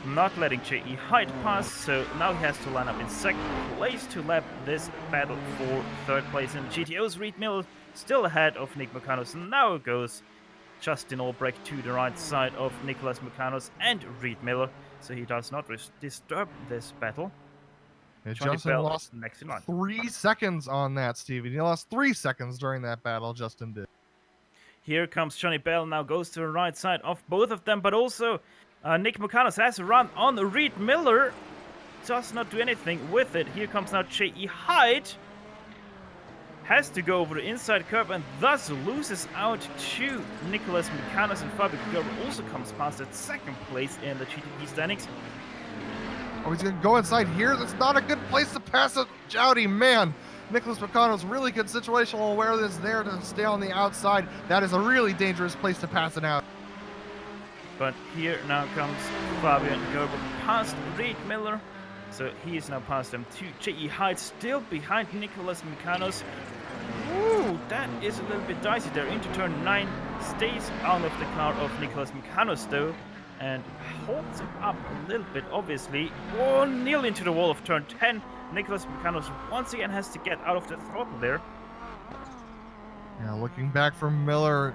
Speaker 4: not letting J.E. Hyde pass, so now he has to line up in second place to lap this battle for third place. And GTO's Reed Miller still ahead of Nick McConnell. Now goes Justin Albrecht to the right side of Nicholas McConnell and Reed Miller, so he does not disturb this battle.
Speaker 5: Justin lost
Speaker 4: next in line.
Speaker 5: 3 seconds on that, Steven. He lost 3 seconds during that battle, Justin did.
Speaker 4: Here comes Johnny Bell, now goes to the right side of both of them, but also Nick McConnell has a run on Reed Miller. Does not do anything with it. Here comes now J.E. Hyde. Has to go over the inside curb and thus loses out to Nicholas McCannus, and Fabio Gerber also comes past at second place in the GTP standings.
Speaker 5: Oh, he's going to go inside here. That's not a good place to pass it. Jowdy, man. Nicholas McConnell's really good situational awareness there to stay on the outside. That is a really dangerous place to pass it out.
Speaker 4: But here now comes Fabio Gerber past Reed Miller. So he is now past them to J.E. Hyde, still behind Nicholas Mikanos. Ooh, that is a little bit dicey there. Into turn 9, stays out of the car of Nicholas Mikanos though, and holds him up a little bit, obviously. Oh, nearly into the wall of turn 10. Nicholas Mikanos once again has to get out of the throttle there.
Speaker 5: Yeah, looking back from Miller,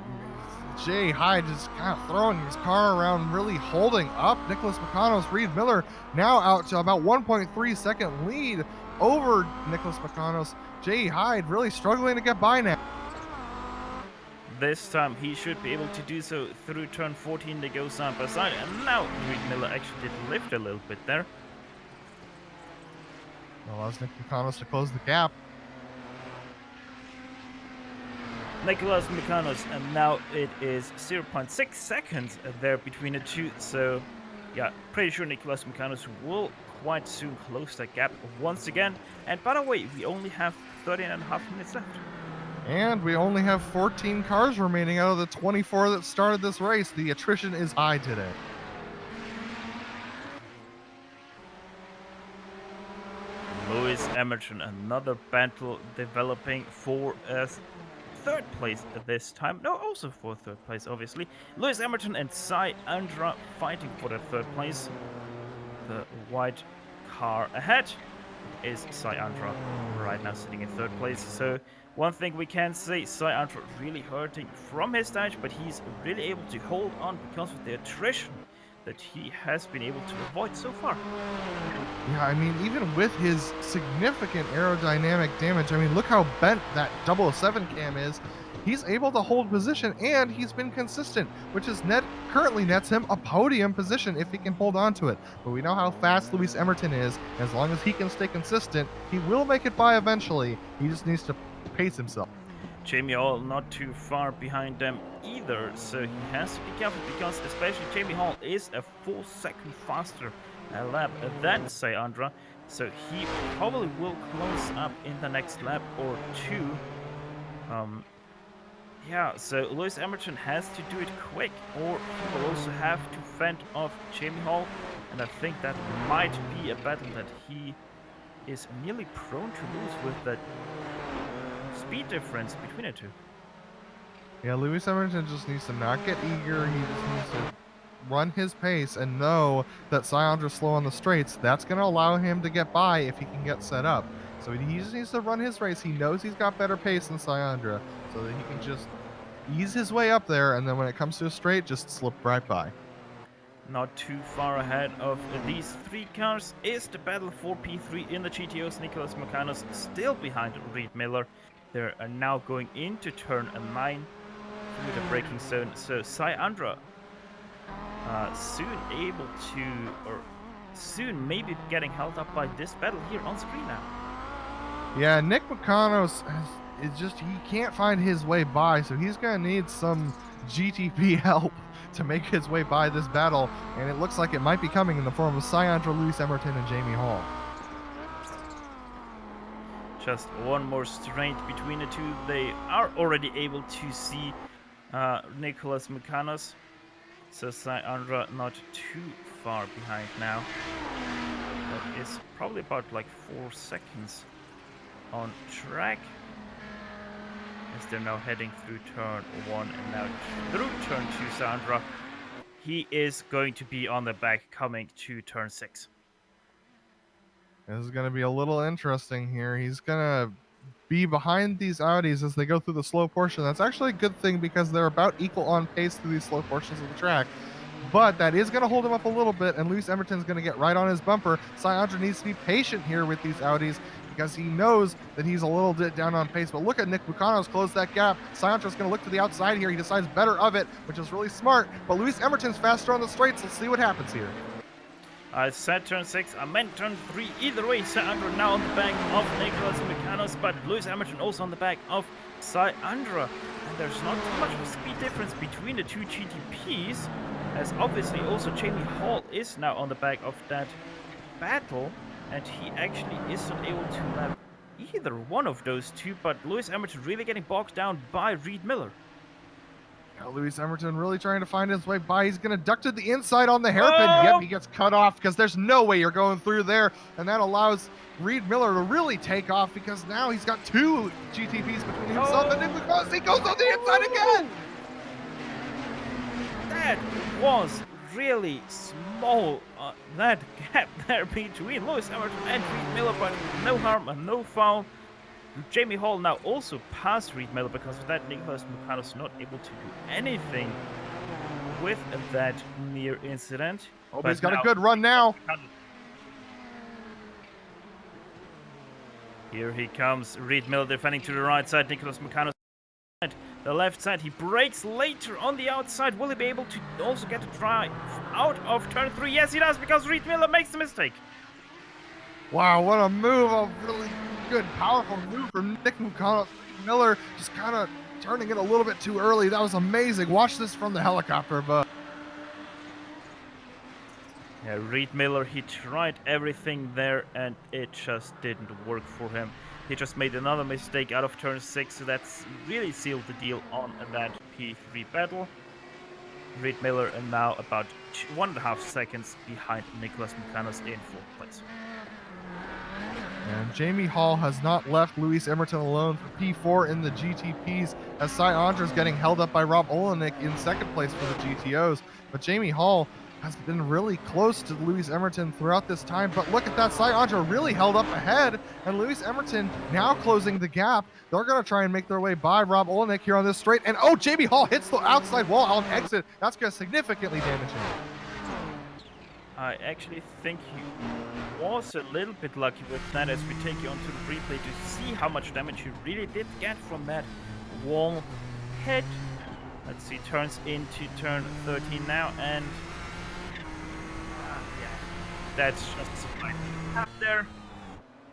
Speaker 5: Jay Hyde just kind of throwing his car around, really holding up Nicholas Mikanos. Reed Miller now out to about 1.3 second lead over Nicholas Mikanos. Jay Hyde really struggling to get by now.
Speaker 4: This time he should be able to do so through turn 14. They go side by side, and now Reed Miller actually did lift a little bit there.
Speaker 5: Allows Nick Mikanos to close the gap.
Speaker 4: Nicholas Mikanos, and now it is 0.6 seconds there between the two. So, yeah, pretty sure Nicholas Mikanos will quite soon close that gap once again. And by the way, we only have 13.5 minutes left.
Speaker 5: And we only have 14 cars remaining out of the 24 that started this race. The attrition is high today.
Speaker 4: Lewis Emerton, another battle developing for third place this time. No, also for third place, obviously. Lewis Emerton and Cy Andra fighting for the third place. The white car ahead is Cy Andra right now sitting in third place. So one thing we can say, Cy Andra really hurting from his damage, but he's really able to hold on because of the attrition that he has been able to avoid so far.
Speaker 5: Yeah, I mean, even with his significant aerodynamic damage, I mean, look how bent that 007 cam is. He's able to hold position, and he's been consistent, which is currently nets him a podium position if he can hold on to it. But we know how fast Lewis Emerton is. As long as he can stay consistent, he will make it by eventually. He just needs to pace himself.
Speaker 4: Jamie Hall not too far behind them either, so he has to be careful because especially Jamie Hall is a full second faster lap than Cy Andra, so he probably will close up in the next lap or two. Yeah, so Lewis Emerton has to do it quick, or he will also have to fend off Jamie Hall, and I think that might be a battle that he is nearly prone to lose with that speed difference between the two.
Speaker 5: Yeah, Lewis Emerton just needs to not get eager. He just needs to run his pace and know that Cy Andra's slow on the straights. That's going to allow him to get by if he can get set up. So he just needs to run his race. He knows he's got better pace than Cy Andra, so that he can just ease his way up there, and then when it comes to a straight, just slip right by.
Speaker 4: Not too far ahead of these three cars is the battle for P3 in the GTOs. Nicholas Mikanos still behind Reed Miller. They're now going into turn 9 through the braking zone. So Cy Andra soon maybe getting held up by this battle here on screen now.
Speaker 5: Yeah, Nick Mikanos he can't find his way by, so he's going to need some GTP help to make his way by this battle, and it looks like it might be coming in the form of Cy Andra, Lewis Emerton, and Jamie Hall.
Speaker 4: Just one more straight between the two. They are already able to see Nicholas Mikanos. So Cy Andra not too far behind now. That is probably about like 4 seconds on track. As they're now heading through turn 1 and now through turn 2, Cy Andra. He is going to be on the back coming to turn 6.
Speaker 5: This is going to be a little interesting here. He's going to be behind these Audis as they go through the slow portion. That's actually a good thing because they're about equal on pace through these slow portions of the track. But that is going to hold him up a little bit, and Lewis Emerton's going to get right on his bumper. Cy Andra needs to be patient here with these Audis because he knows that he's a little bit down on pace. But look at Nick Mikanos close that gap. Cy Andra's going to look to the outside here. He decides better of it, which is really smart. But Lewis Emerton's faster on the straights. Let's see what happens here.
Speaker 4: I said turn 6, I meant turn 3. Either way, Cy Andra now on the back of Nicholas Mikanos, but Lewis Emerton also on the back of Cy Andra. And there's not too much of a speed difference between the two GTPs, as obviously also Jamie Hall is now on the back of that battle, and he actually isn't able to lap either one of those two, but Lewis Emerton really getting bogged down by Reed Miller.
Speaker 5: Now Lewis Emerton really trying to find his way by. He's going to duck to the inside on the hairpin. Yep, he gets cut off because there's no way you're going through there. And that allows Reed Miller to really take off because now he's got 2 GTPs between himself and Nicholas. He goes on the inside again.
Speaker 4: That was really small, that gap there between Lewis Emerton and Reed Miller, but no harm and no foul. Jamie Hall now also passed Reed Miller because of that. Nicholas Mucanos not able to do anything with that near incident.
Speaker 5: Oh, but he's got a good run now.
Speaker 4: Here he comes, Reed Miller defending to the right side, Nicholas Mucanos the left side. He breaks later on the outside. Will he be able to also get a drive out of turn 3? Yes, he does, because Reed Miller makes the mistake.
Speaker 5: Wow, what a move. A really good, powerful move from Nick Mucanos. Miller just kind of turning it a little bit too early. That was amazing. Watch this from the helicopter above.
Speaker 4: Yeah, Reed Miller, he tried everything there and it just didn't work for him. He just made another mistake out of turn 6, so that's really sealed the deal on that P3 battle. Reed Miller and now about 1.5 seconds behind Nicholas Mucanos in 4th place.
Speaker 5: And Jamie Hall has not left Lewis Emerton alone for P4 in the GTPs, as Cy Andre's getting held up by Rob Olenek in 2nd place for the GTOs. But Jamie Hall has been really close to Lewis Emerton throughout this time. But look at that, Cy Andre really held up ahead, and Lewis Emerton now closing the gap. They're going to try and make their way by Rob Olenek here on this straight. And oh, Jamie Hall hits the outside wall on exit. That's going to significantly damage him.
Speaker 4: I actually think he was a little bit lucky with that, as we take you onto the replay to see how much damage he really did get from that wall hit. Let's see, turns into turn 13 now, and yeah, that's just up there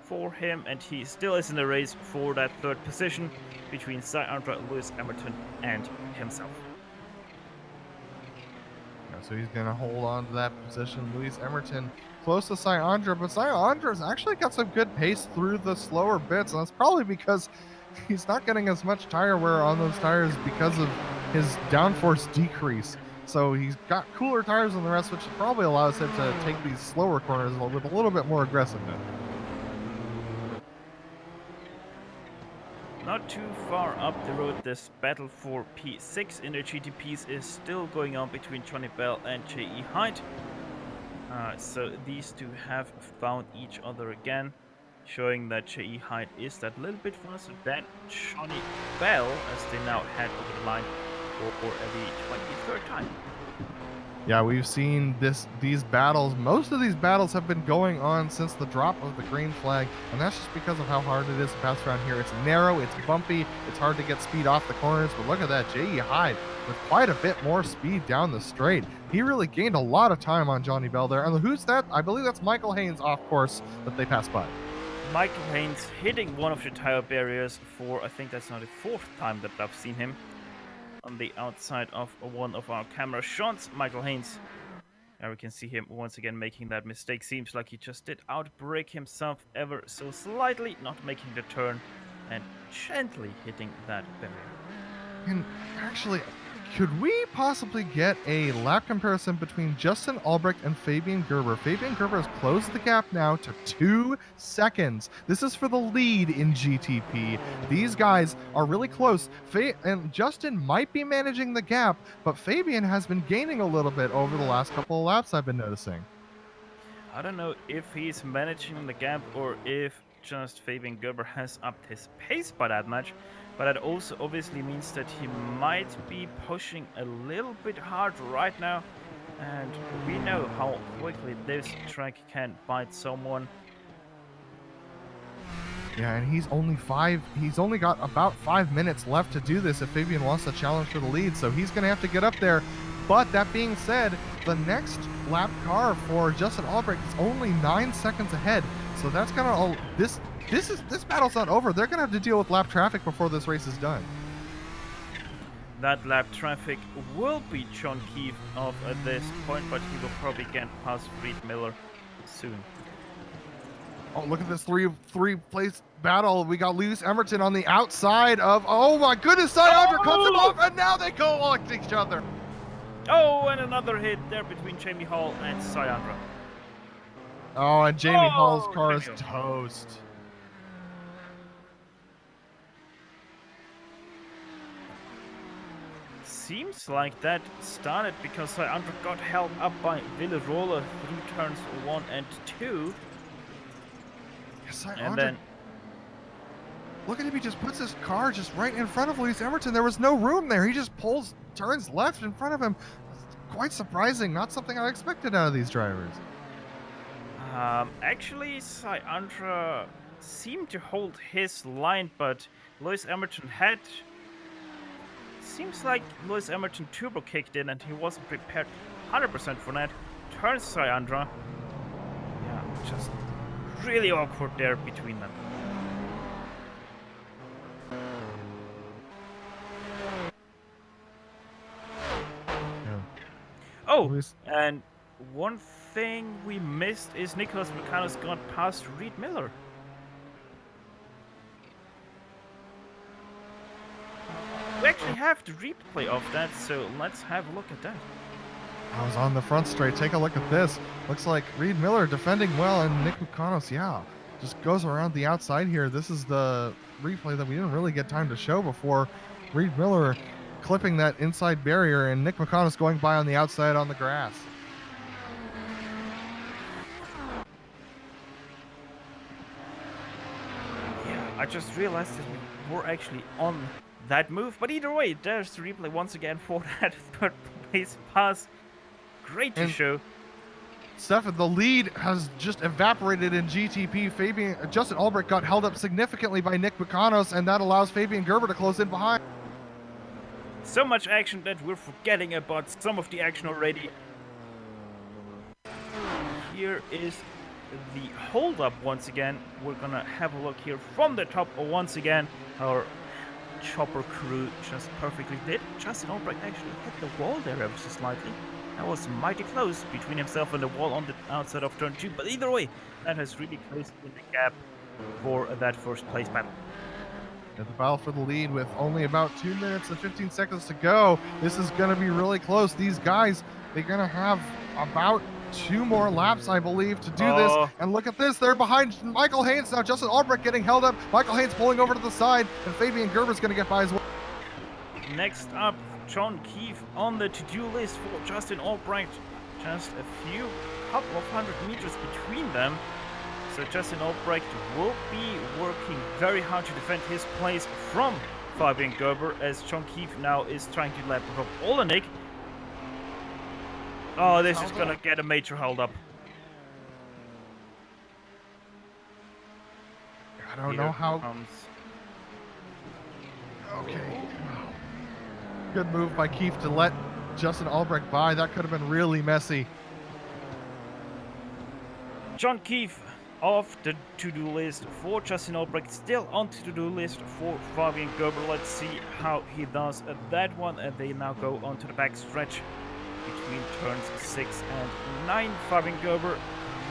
Speaker 4: for him, and he still is in the race for that 3rd position between Cy Andre, Lewis Emerton, and himself.
Speaker 5: So he's going to hold on to that position. Lewis Emerton close to Cy Andre, but Cy Andre's actually got some good pace through the slower bits, and that's probably because he's not getting as much tire wear on those tires because of his downforce decrease. So he's got cooler tires than the rest, which probably allows him to take these slower corners with a little bit more aggressiveness.
Speaker 4: Not too far up the road, this battle for P6 in the GTPs is still going on between Johnny Bell and J.E. Hyde. So these two have found each other again, showing that J.E. Hyde is that little bit faster than Johnny Bell, as they now head over the line for the 23rd time.
Speaker 5: Yeah, we've seen these battles. Most of these battles have been going on since the drop of the green flag, and that's just because of how hard it is to pass around here. It's narrow, it's bumpy, it's hard to get speed off the corners, but look at that, J.E. Hyde with quite a bit more speed down the straight. He really gained a lot of time on Johnny Bell there. And who's that? I believe that's Michael Haynes off course that they passed by.
Speaker 4: Michael Haynes hitting one of the tire barriers for, I think that's now the 4th time that I've seen him on the outside of one of our camera shots. Michael Haynes, and we can see him once again making that mistake. Seems like he just did outbrake himself ever so slightly, not making the turn and gently hitting that barrier.
Speaker 5: And actually, could we possibly get a lap comparison between Justin Albrecht and Fabian Gerber? Fabian Gerber has closed the gap now to 2 seconds. This is for the lead in GTP. These guys are really close. And Justin might be managing the gap, but Fabian has been gaining a little bit over the last couple of laps, I've been noticing.
Speaker 4: I don't know if he's managing the gap or if just Fabian Gerber has upped his pace by that much. But that also obviously means that he might be pushing a little bit hard right now. And we know how quickly this track can bite someone.
Speaker 5: Yeah, and he's only got about 5 minutes left to do this if Fabian wants to challenge for the lead. So he's going to have to get up there. But that being said, the next lap car for Justin Albrecht is only 9 seconds ahead. So that's going to... This battle's not over. They're going to have to deal with lap traffic before this race is done.
Speaker 4: That lap traffic will be John Keefe off at this point, but he will probably get past Reed Miller soon.
Speaker 5: Oh, look at this three-place battle. We got Lewis Emerton on the outside of, oh my goodness, Syandra cuts him off, and now they go at each other.
Speaker 4: Oh, and another hit there between Jamie Hall and Syandra.
Speaker 5: Oh, and Jamie Hall's
Speaker 4: Oh,
Speaker 5: car is
Speaker 4: Jamie.
Speaker 5: toast.
Speaker 4: Seems like that started because Syandra got held up by Ville Roller through turns 1 and 2.
Speaker 5: Yes,
Speaker 4: And then
Speaker 5: look at him, he just puts his car just right in front of Lewis Emerton. There was no room there. He just turns left in front of him. Quite surprising. Not something I expected out of these drivers.
Speaker 4: actually, Syandra seemed to hold his line, but Lewis Emerton had. Seems like Lewis Emerton turbo kicked in and he wasn't prepared 100% for that. Turns Syandra. Yeah, just really awkward there between them.
Speaker 5: Yeah.
Speaker 4: Oh,
Speaker 5: Lewis-
Speaker 4: and one thing we missed is Nicholas Mecanos got past Reed Miller. We actually have the replay of that, so let's have a look at that.
Speaker 5: I was on the front straight. Take a look at this. Looks like Reed Miller defending well, and Nick Mukanos, yeah, just goes around the outside here. This is the replay that we didn't really get time to show before. Reed Miller clipping that inside barrier, and Nick Mukanos going by on the outside on the grass.
Speaker 4: Yeah, I just realized that we were actually on that move, but either way, there's the replay once again for that third place pass. Great to
Speaker 5: And-
Speaker 4: show.
Speaker 5: Stefan, the lead has just evaporated in GTP. Justin Albrecht got held up significantly by Nick Mukanos, and that allows Fabian Gerber to close in behind.
Speaker 4: So much action that we're forgetting about some of the action already. Here is the hold-up once again. We're gonna have a look here from the top once again. Our chopper crew just perfectly did. Justin Albrecht actually hit the wall there ever so slightly. That was mighty close between himself and the wall on the outside of turn 2. But either way, that has really closed in the gap for that first place battle.
Speaker 5: At the battle for the lead with only about 2 minutes and 15 seconds to go. This is going to be really close. These guys, they're going to have about 2 more laps, I believe, to do this. And look at this. They're behind Michael Haynes now. Justin Albrecht getting held up. Michael Haynes pulling over to the side. And Fabian Gerber's going to get by as well.
Speaker 4: Next up, John Keefe on the to-do list for Justin Albrecht. Just a couple of 100 meters between them. So Justin Albrecht will be working very hard to defend his place from Fabian Gerber, as John Keefe now is trying to lap Rob Olenek. Oh, this is gonna get a major hold up.
Speaker 5: I don't
Speaker 4: Here
Speaker 5: know how.
Speaker 4: comes-
Speaker 5: Okay. Good move by Keefe to let Justin Albrecht by. That could have been really messy.
Speaker 4: John Keefe off the to-do list for Justin Albrecht, still on the to-do list for Fabian Gerber. Let's see how he does at that one, and they now go onto the back stretch between turns 6 and 9. Fabian Gerber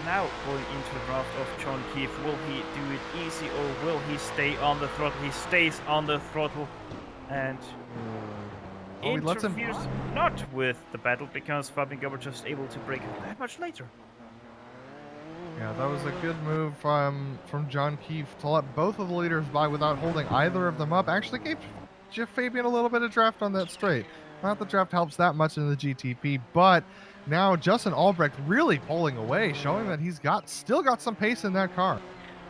Speaker 4: now going into the draft of John Keefe. Will he do it easy or will he stay on the throttle? He stays on the throttle and
Speaker 5: Oh, he lets him
Speaker 4: interferes not with the battle because Fabian Gerber just able to break it that much later.
Speaker 5: Yeah, that was a good move from John Keefe to let both of the leaders by without holding either of them up. Actually gave Jeff Fabian a little bit of draft on that straight. Not that draft helps that much in the GTP, but now Justin Albrecht really pulling away, showing that he's still got some pace in that car.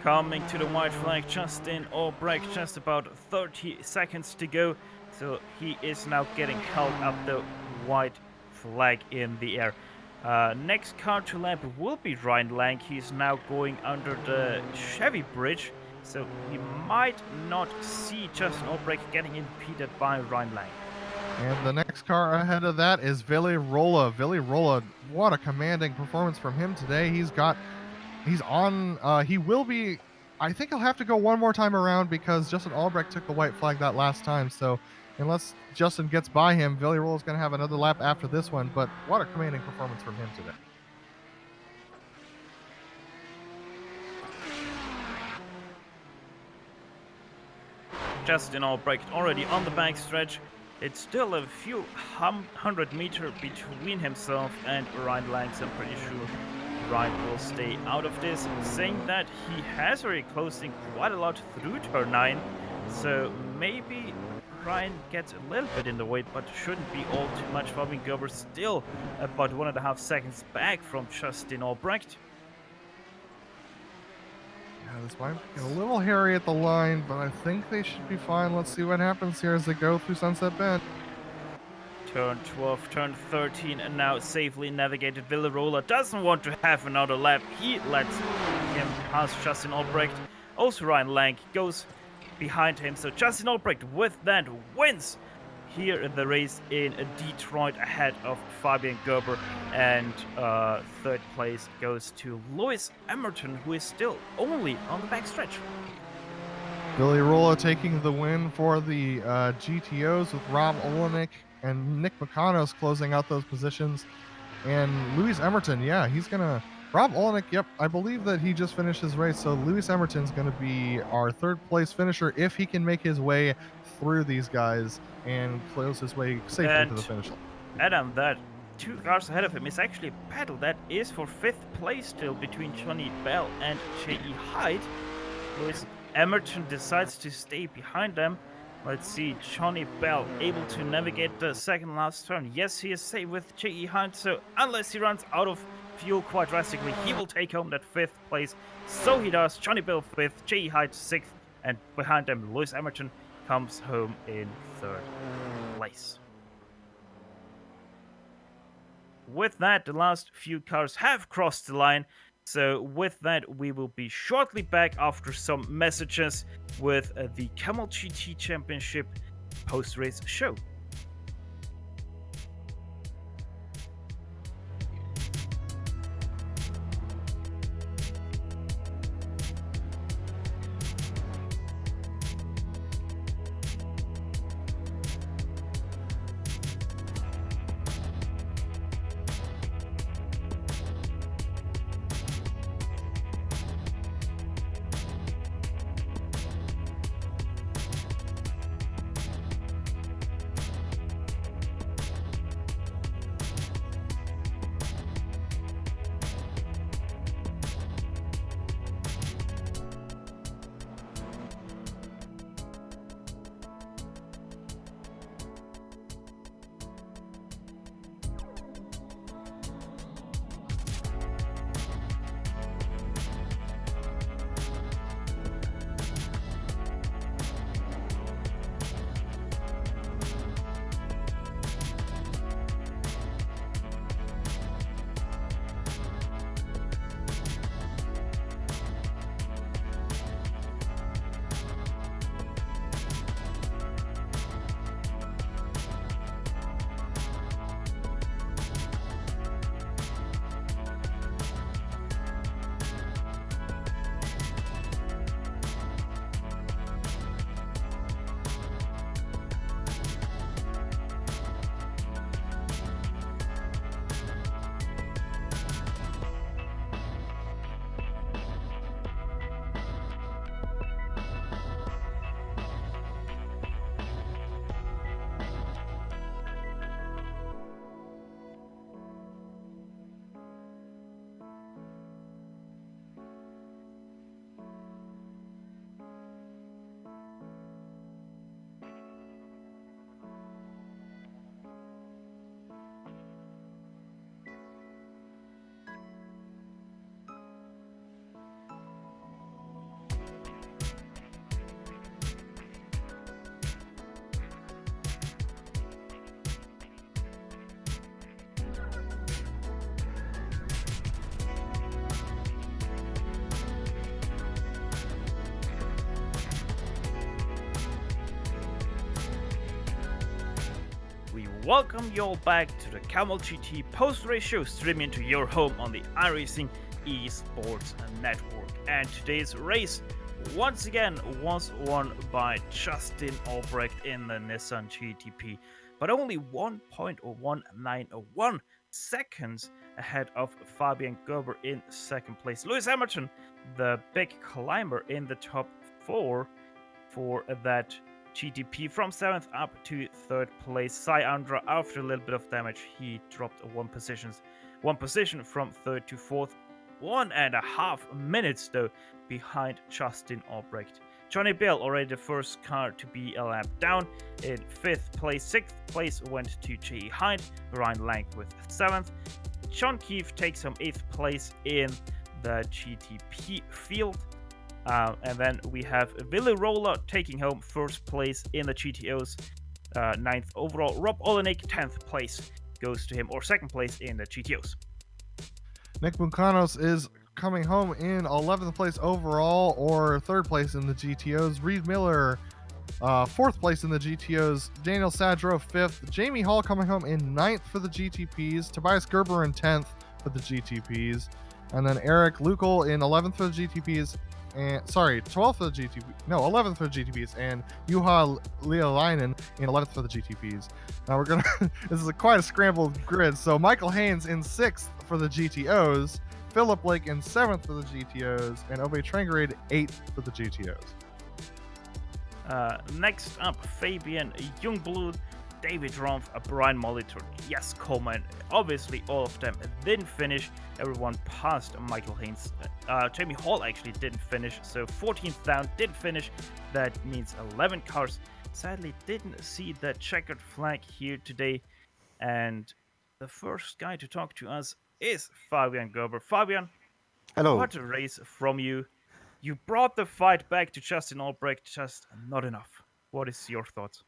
Speaker 4: Coming to the white flag, Justin Albrecht, just about 30 seconds to go. So he is now getting held up the white flag in the air. Next car to lap will be Ryan Lang. He's now going under the Chevy bridge, so he might not see Justin Albrecht getting impeded by Ryan Lang.
Speaker 5: And the next car ahead of that is Vili Rolla. Vili Rolla, what a commanding performance from him today. He will be, I think he'll have to go one more time around because Justin Albrecht took the white flag that last time. So unless Justin gets by him, Vili Rolla is going to have another lap after this one. But what a commanding performance from him today.
Speaker 4: Justin Albrecht already on the backstretch. It's still a few hundred meters between himself and Ryan Langs. I'm pretty sure Ryan will stay out of this, saying that he has already closing quite a lot through turn 9, so maybe Ryan gets a little bit in the way, but shouldn't be all too much. Fabian Gerber still about 1.5 seconds back from Justin Albrecht.
Speaker 5: Yeah, this might get a little hairy at the line, but I think they should be fine. Let's see what happens here as they go through Sunset Bend.
Speaker 4: Turn 12, turn 13, and now safely navigated. Villarola doesn't want to have another lap. He lets him pass Justin Albrecht. Also Ryan Lang goes behind him. So Justin Albrecht with that wins here in the race in Detroit ahead of Fabian Gerber. And third place goes to Lewis Emerton, who is still only on the backstretch.
Speaker 5: Billy Rolla taking the win for the GTOs with Rob Olenek and Nick McConos closing out those positions. And Lewis Emerton, yeah, he's gonna... Rob Olenek, yep, I believe that he just finished his race, so Lewis Emerton's gonna be our third place finisher if he can make his way through these guys and close his way safely to the finish line.
Speaker 4: Adam, that 2 cars ahead of him is actually a battle that is for 5th place still between Johnny Bell and J.E. Hyde. Lewis Emerton decides to stay behind them. Let's see, Johnny Bell able to navigate the second last turn. Yes, he is safe with J.E. Hyde, so unless he runs out of fuel quite drastically, he will take home that 5th place. So he does. Johnny Bell 5th, J.E. Hyde 6th, and behind them, Lewis Emerton comes home in 3rd place. With that, the last few cars have crossed the line. So with that, we will be shortly back after some messages with the Kamel GT Championship post-race show. Welcome you all back to the Kamel GT post-race show, streaming to your home on the iRacing eSports Network. And today's race, once again, was won by Justin Albrecht in the Nissan GTP, but only 1.1901 seconds ahead of Fabian Gerber in second place. Lewis Emerton, the big climber in the top 4 for that GTP from 7th up to 3rd place. Syandra, after a little bit of damage, he dropped one position from 3rd to 4th. 1.5 minutes though behind Justin Albrecht. Johnny Bill, already the first car to be a lap down, in 5th place. 6th place went to J.E. Hind, Ryan Lang with 7th. John Keefe takes home 8th place in the GTP field. And then we have Willy Roller taking home 1st place in the GTOs, 9th overall. Rob Olenek, 10th place goes to him, or 2nd place in the GTOs.
Speaker 5: Nick Buncanos is coming home in 11th place overall, or 3rd place in the GTOs. Reed Miller, 4th place in the GTOs. Daniel Sadro, 5th. Jamie Hall coming home in 9th for the GTPs. Tobias Gerber in 10th for the GTPs. And then Eric Lukel in 11th for the GTPs. And 12th for the GTP. No, 11th for the GTPs, and Juha Lialainen in 11th for the GTPs. Now we're gonna. This is quite a scrambled grid. So Michael Haynes in 6th for the GTOs, Philip Blake in 7th for the GTOs, and Ove Trangerade 8th for the GTOs.
Speaker 4: Next up, Fabian Youngblood, David Rumpf, Brian Molitor, yes, Coleman. Obviously, all of them didn't finish. Everyone passed Michael Haynes. Jamie Hall actually didn't finish, so 14th down, didn't finish. That means 11 cars. Sadly, didn't see the checkered flag here today. And the first guy to talk to us is Fabian Gerber. Fabian,
Speaker 7: Hello.
Speaker 4: what a race from you. You brought the fight back to Justin Albrecht, just not enough. What is your thoughts?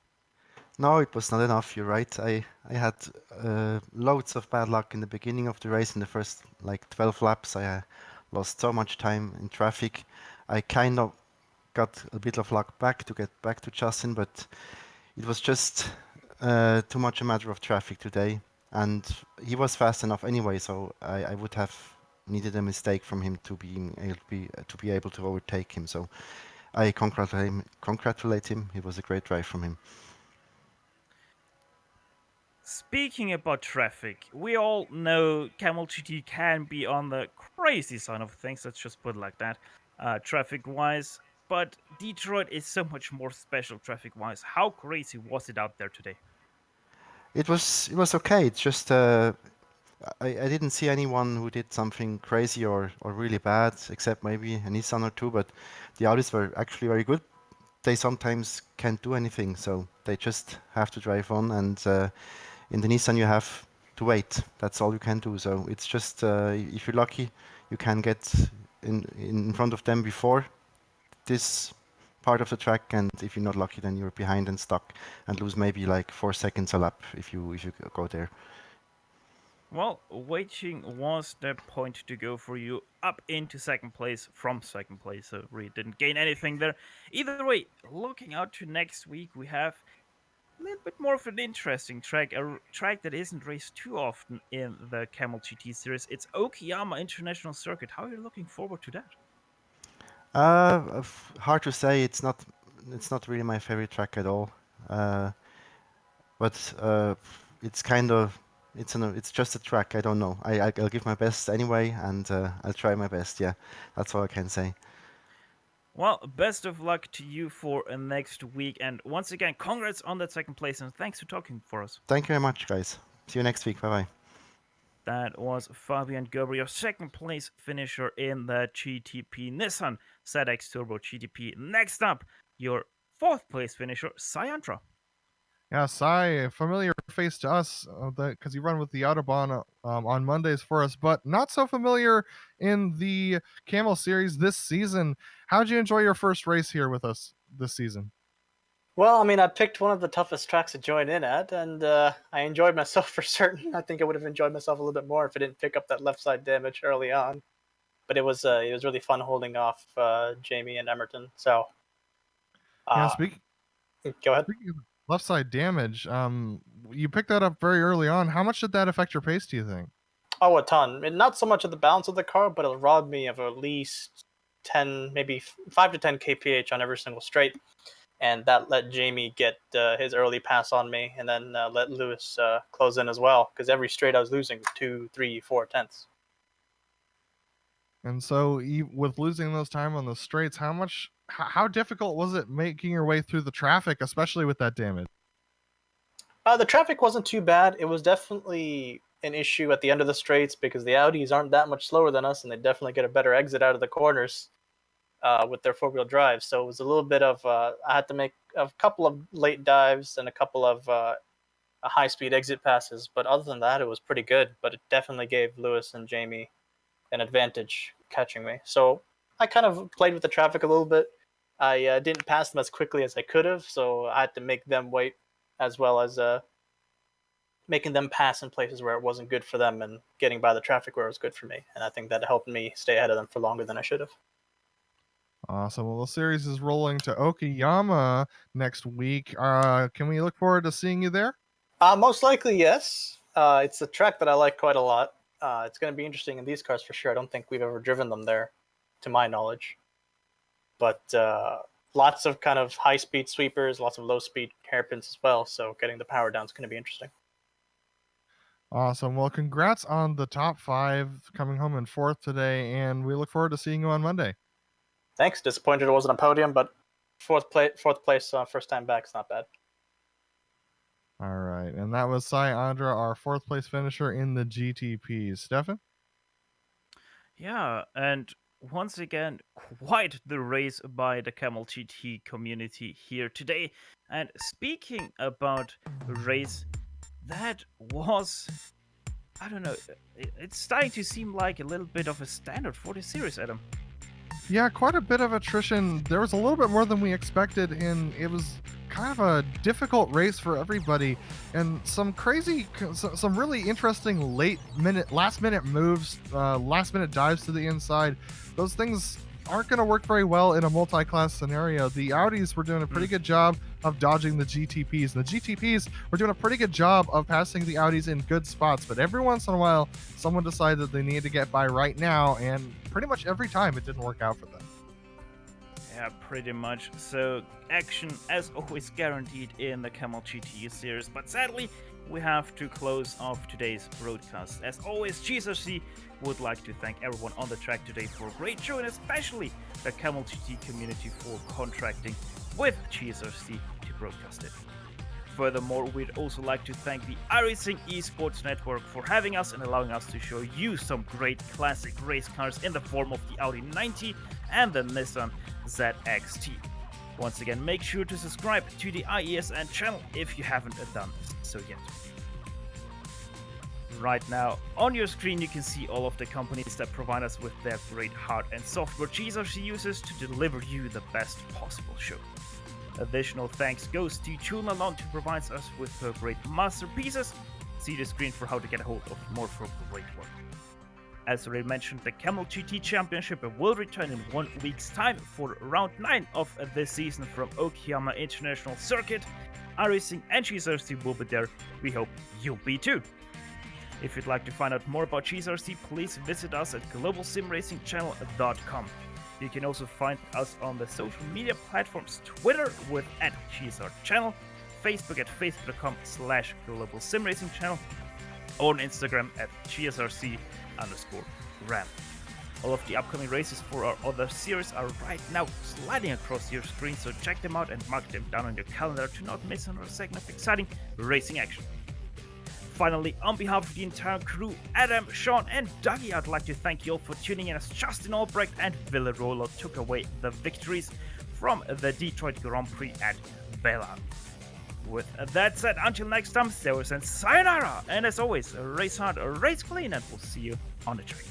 Speaker 7: No, it was not enough. You're right. I had loads of bad luck in the beginning of the race. In the first 12 laps, I lost so much time in traffic. I kind of got a bit of luck back to get back to Justin, but it was just too much a matter of traffic today. And he was fast enough anyway, so I would have needed a mistake from him to be able to overtake him. So I congratulate him. It was a great drive from him.
Speaker 4: Speaking about traffic, we all know Kamel GT can be on the crazy side of things, let's just put it like that, traffic-wise, but Detroit is so much more special traffic-wise. How crazy was it out there today?
Speaker 7: It was okay. It's just I didn't see anyone who did something crazy or really bad, except maybe a Nissan or two, but the Audis were actually very good. They sometimes can't do anything, so they just have to drive on, and in the Nissan you have to wait. That's all you can do. So it's just if you're lucky, you can get in front of them before this part of the track, and if you're not lucky, then you're behind and stuck and lose maybe 4 seconds a lap if you go there.
Speaker 4: Well, waiting was the point to go for you up into 2nd place from 2nd place, so really didn't gain anything there. Either way, looking out to next week, we have a little bit more of an interesting track, a track that isn't raced too often in the Kamel GT series. It's Okayama International Circuit. How are you looking forward to that?
Speaker 7: Hard to say. It's not really my favorite track at all. But it's kind of it's just a track. I don't know. I'll give my best anyway, and I'll try my best. Yeah, that's all I can say.
Speaker 4: Well, best of luck to you for next week, and once again, congrats on that 2nd place, and thanks for talking for us.
Speaker 7: Thank you very much, guys. See you next week. Bye bye.
Speaker 4: That was Fabian Gerber, your 2nd place finisher in the GTP Nissan ZX Turbo GTP. Next up, your 4th place finisher, Syandra.
Speaker 5: Yeah, Sai, a familiar face to us because you run with the Autobahn on Mondays for us, but not so familiar in the Kamel series this season. How'd you enjoy your first race here with us this season?
Speaker 8: Well, I mean, I picked one of the toughest tracks to join in at, and I enjoyed myself for certain. I think I would have enjoyed myself a little bit more if I didn't pick up that left side damage early on. But it was really fun holding off Jamie and Emerton. So,
Speaker 5: Yeah,
Speaker 8: go ahead.
Speaker 5: Speaking of left side damage, you picked that up very early on. How much did that affect your pace, do you think?
Speaker 8: Oh, a ton. And not so much of the balance of the car, but it robbed me of at least 10, maybe 5 to 10 kph on every single straight. And that let Jamie get his early pass on me, and then let Lewis close in as well, because every straight I was losing 2, 3, 4 tenths.
Speaker 5: And so with losing those time on the straights, how how difficult was it making your way through the traffic, especially with that damage?
Speaker 8: The traffic wasn't too bad. It was definitely an issue at the end of the straights because the Audis aren't that much slower than us, and they definitely get a better exit out of the corners with their four-wheel drive. So it was a little bit of I had to make a couple of late dives and a couple of high-speed exit passes. But other than that, it was pretty good. But it definitely gave Lewis and Jamie an advantage catching me. So I kind of played with the traffic a little bit. I didn't pass them as quickly as I could have, so I had to make them wait, as well as making them pass in places where it wasn't good for them and getting by the traffic where it was good for me. And I think that helped me stay ahead of them for longer than I should have.
Speaker 5: Awesome. Well, the series is rolling to Okayama next week. Can we look forward to seeing you there?
Speaker 8: Most likely, yes. It's a track that I like quite a lot. It's going to be interesting in these cars for sure. I don't think we've ever driven them there, to my knowledge. But lots of kind of high-speed sweepers, lots of low-speed hairpins as well. So getting the power down is going to be interesting.
Speaker 5: Awesome. Well, congrats on the top 5 coming home in 4th today, and we look forward to seeing you on Monday.
Speaker 8: Thanks. Disappointed it wasn't a podium, but fourth place, first time back is not bad.
Speaker 5: All right. And that was Sai Andra, our 4th place finisher in the GTPs. Stefan?
Speaker 4: Yeah, and once again, quite the race by the Kamel GT community here today. And speaking about race, that was, I don't know, it's starting to seem like a little bit of a standard for the series, Adam.
Speaker 5: Yeah, quite a bit of attrition. There was a little bit more than we expected, and it was kind of a difficult race for everybody. And some really interesting last minute moves, last minute dives to the inside. Those things aren't going to work very well in a multi-class scenario. The Audis were doing a pretty good job of dodging the GTPs. And the GTPs were doing a pretty good job of passing the Audis in good spots. But every once in a while, someone decided that they needed to get by right now. And pretty much every time it didn't work out for them.
Speaker 4: Yeah, pretty much. So action, as always, guaranteed in the Kamel GT series. But sadly, we have to close off today's broadcast. As always, GSRC would like to thank everyone on the track today for a great show, and especially the Kamel GT community for contracting with GSRC to broadcast it. Furthermore, we'd also like to thank the iRacing Esports Network for having us and allowing us to show you some great classic race cars in the form of the Audi 90 and the Nissan ZXT. Once again, make sure to subscribe to the IESN channel if you haven't done so yet. Right now, on your screen you can see all of the companies that provide us with their great hard and software GSRC uses to deliver you the best possible show. Additional thanks goes to Chunalon to provide us with her great masterpieces. See the screen for how to get a hold of more for great work. As already mentioned, the Kamel GT Championship will return in 1 week's time for round 9 of this season from Okayama International Circuit. iRacing and GSRC will be there. We hope you'll be too. If you'd like to find out more about GSRC, please visit us at globalsimracingchannel.com. You can also find us on the social media platforms: Twitter with @GSRChannel, Facebook at facebook.com/globalsimracingchannel, or on Instagram at GSRC_RAM. All of the upcoming races for our other series are right now sliding across your screen, so check them out and mark them down on your calendar to not miss another second of exciting racing action. Finally, on behalf of the entire crew, Adam, Sean, and Dougie, I'd like to thank you all for tuning in as Justin Albrecht and Ville Rolo took away the victories from the Detroit Grand Prix at Belle Isle. With that said, until next time, stay and sayonara, and as always, race hard, race clean, and we'll see you on the track.